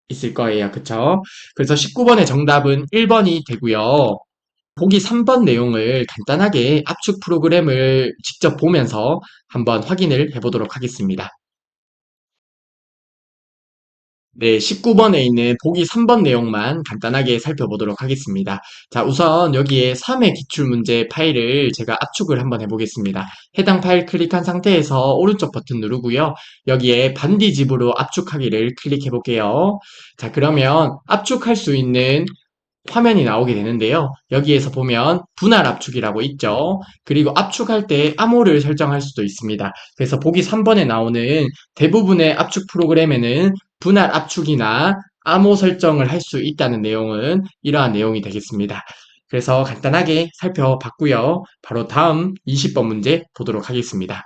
있을 거예요. 그쵸? 그래서 19번의 정답은 1번이 되고요. 보기 3번 내용을 간단하게 압축 프로그램을 직접 보면서 한번 확인을 해보도록 하겠습니다. 네, 19번에 있는 보기 3번 내용만 간단하게 살펴보도록 하겠습니다. 자, 우선 여기에 3의 기출문제 파일을 제가 압축을 한번 해보겠습니다. 해당 파일 클릭한 상태에서 오른쪽 버튼 누르고요. 여기에 반디집으로 압축하기를 클릭해 볼게요. 자, 그러면 압축할 수 있는 화면이 나오게 되는데요. 여기에서 보면 분할 압축이라고 있죠. 그리고 압축할 때 암호를 설정할 수도 있습니다. 그래서 보기 3번에 나오는 대부분의 압축 프로그램에는 분할 압축이나 암호 설정을 할 수 있다는 내용은 이러한 내용이 되겠습니다. 그래서 간단하게 살펴봤고요. 바로 다음 20번 문제 보도록 하겠습니다.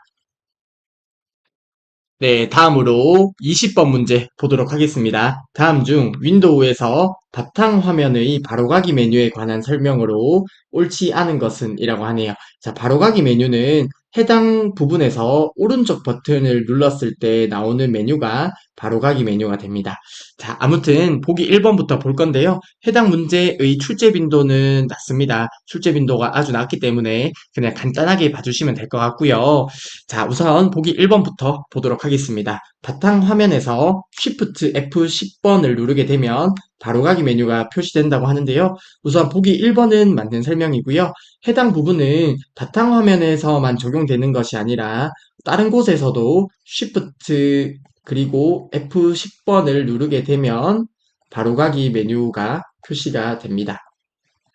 네, 다음으로 20번 문제 보도록 하겠습니다. 다음 중 윈도우에서 바탕화면의 바로가기 메뉴에 관한 설명으로 옳지 않은 것은 이라고 하네요. 자, 바로가기 메뉴는 해당 부분에서 오른쪽 버튼을 눌렀을 때 나오는 메뉴가 바로가기 메뉴가 됩니다. 자, 아무튼 보기 1번부터 볼 건데요. 해당 문제의 출제 빈도는 낮습니다. 출제 빈도가 아주 낮기 때문에 그냥 간단하게 봐주시면 될 것 같고요. 자, 우선 보기 1번부터 보도록 하겠습니다. 바탕 화면에서 Shift F10번을 누르게 되면 바로가기 메뉴가 표시된다고 하는데요. 우선 보기 1번은 맞는 설명이고요. 해당 부분은 바탕 화면에서만 적용되는 것이 아니라 다른 곳에서도 Shift 그리고 F10번을 누르게 되면 바로가기 메뉴가 표시가 됩니다.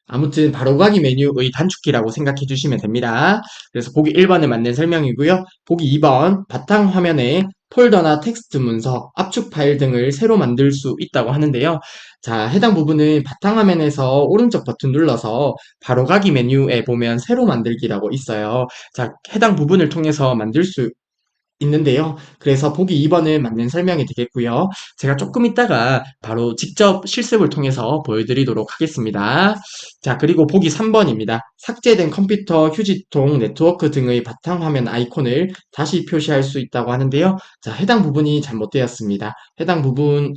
아무튼 바로가기 메뉴의 단축키라고 생각해 주시면 됩니다. 그래서 보기 1번은 맞는 설명이고요. 보기 2번 바탕화면에 폴더나 텍스트 문서, 압축 파일 등을 새로 만들 수 있다고 하는데요. 자, 해당 부분은 바탕화면에서 오른쪽 버튼 눌러서 바로가기 메뉴에 보면 새로 만들기라고 있어요. 자, 해당 부분을 통해서 만들 수 있는데요. 그래서 보기 2번은 맞는 설명이 되겠고요. 제가 조금 있다가 바로 직접 실습을 통해서 보여드리도록 하겠습니다. 자, 그리고 보기 3번입니다. 삭제된 컴퓨터, 휴지통, 네트워크 등의 바탕화면 아이콘을 다시 표시할 수 있다고 하는데요. 자, 해당 부분이 잘못되었습니다. 해당 부분은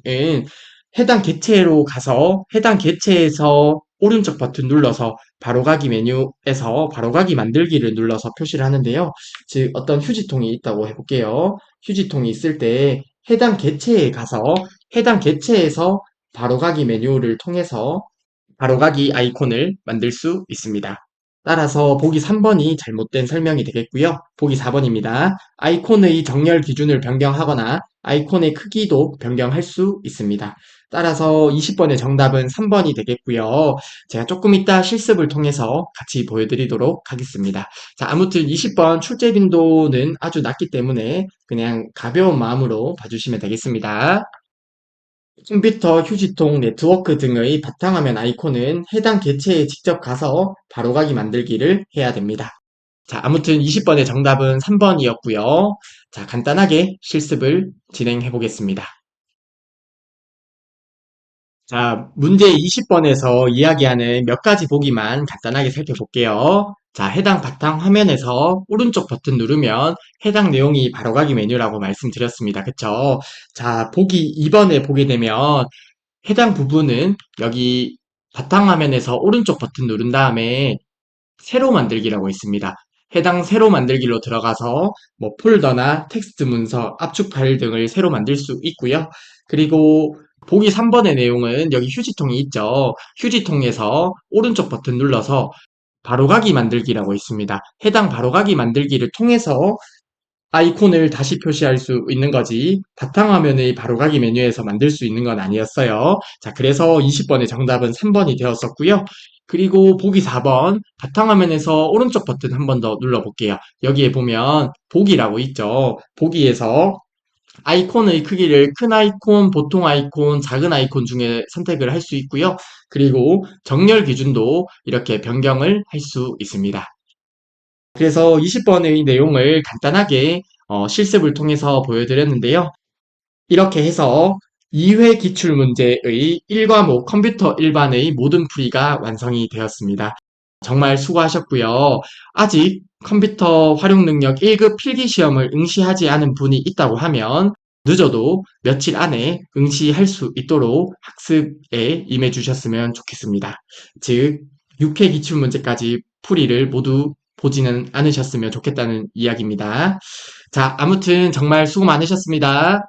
해당 객체로 가서 해당 객체에서 오른쪽 버튼 눌러서 바로가기 메뉴에서 바로가기 만들기를 눌러서 표시를 하는데요. 즉 어떤 휴지통이 있다고 해볼게요. 휴지통이 있을 때 해당 객체에 가서 해당 객체에서 바로가기 메뉴를 통해서 바로가기 아이콘을 만들 수 있습니다. 따라서 보기 3번이 잘못된 설명이 되겠고요. 보기 4번입니다. 아이콘의 정렬 기준을 변경하거나 아이콘의 크기도 변경할 수 있습니다. 따라서 20번의 정답은 3번이 되겠고요. 제가 조금 이따 실습을 통해서 같이 보여드리도록 하겠습니다. 자, 아무튼 20번 출제 빈도는 아주 낮기 때문에 그냥 가벼운 마음으로 봐주시면 되겠습니다. 컴퓨터, 휴지통, 네트워크 등의 바탕화면 아이콘은 해당 객체에 직접 가서 바로가기 만들기를 해야 됩니다. 자, 아무튼 20번의 정답은 3번이었고요. 자, 간단하게 실습을 진행해 보겠습니다. 자, 문제 20번에서 이야기하는 몇 가지 보기만 간단하게 살펴볼게요. 자, 해당 바탕 화면에서 오른쪽 버튼 누르면 해당 내용이 바로가기 메뉴라고 말씀드렸습니다. 그쵸? 자, 보기 2번에 보게 되면 해당 부분은 여기 바탕화면에서 오른쪽 버튼 누른 다음에 새로 만들기라고 있습니다. 해당 새로 만들기로 들어가서 뭐 폴더나 텍스트 문서, 압축 파일 등을 새로 만들 수 있고요. 그리고 보기 3번의 내용은 여기 휴지통이 있죠. 휴지통에서 오른쪽 버튼 눌러서 바로가기 만들기라고 있습니다. 해당 바로가기 만들기를 통해서 아이콘을 다시 표시할 수 있는 거지 바탕화면의 바로가기 메뉴에서 만들 수 있는 건 아니었어요. 자, 그래서 20번의 정답은 3번이 되었었고요. 그리고 보기 4번 바탕화면에서 오른쪽 버튼 한 번 더 눌러볼게요. 여기에 보면 보기라고 있죠. 보기에서 아이콘의 크기를 큰 아이콘, 보통 아이콘, 작은 아이콘 중에 선택을 할 수 있고요. 그리고 정렬 기준도 이렇게 변경을 할 수 있습니다. 그래서 20번의 내용을 간단하게 실습을 통해서 보여드렸는데요. 이렇게 해서 2회 기출문제의 1과목 컴퓨터 일반의 모든 풀이가 완성이 되었습니다. 정말 수고하셨고요. 아직 컴퓨터 활용 능력 1급 필기시험을 응시하지 않은 분이 있다고 하면 늦어도 며칠 안에 응시할 수 있도록 학습에 임해 주셨으면 좋겠습니다. 즉, 6회 기출문제까지 풀이를 모두 보지는 않으셨으면 좋겠다는 이야기입니다. 자, 아무튼 정말 수고 많으셨습니다.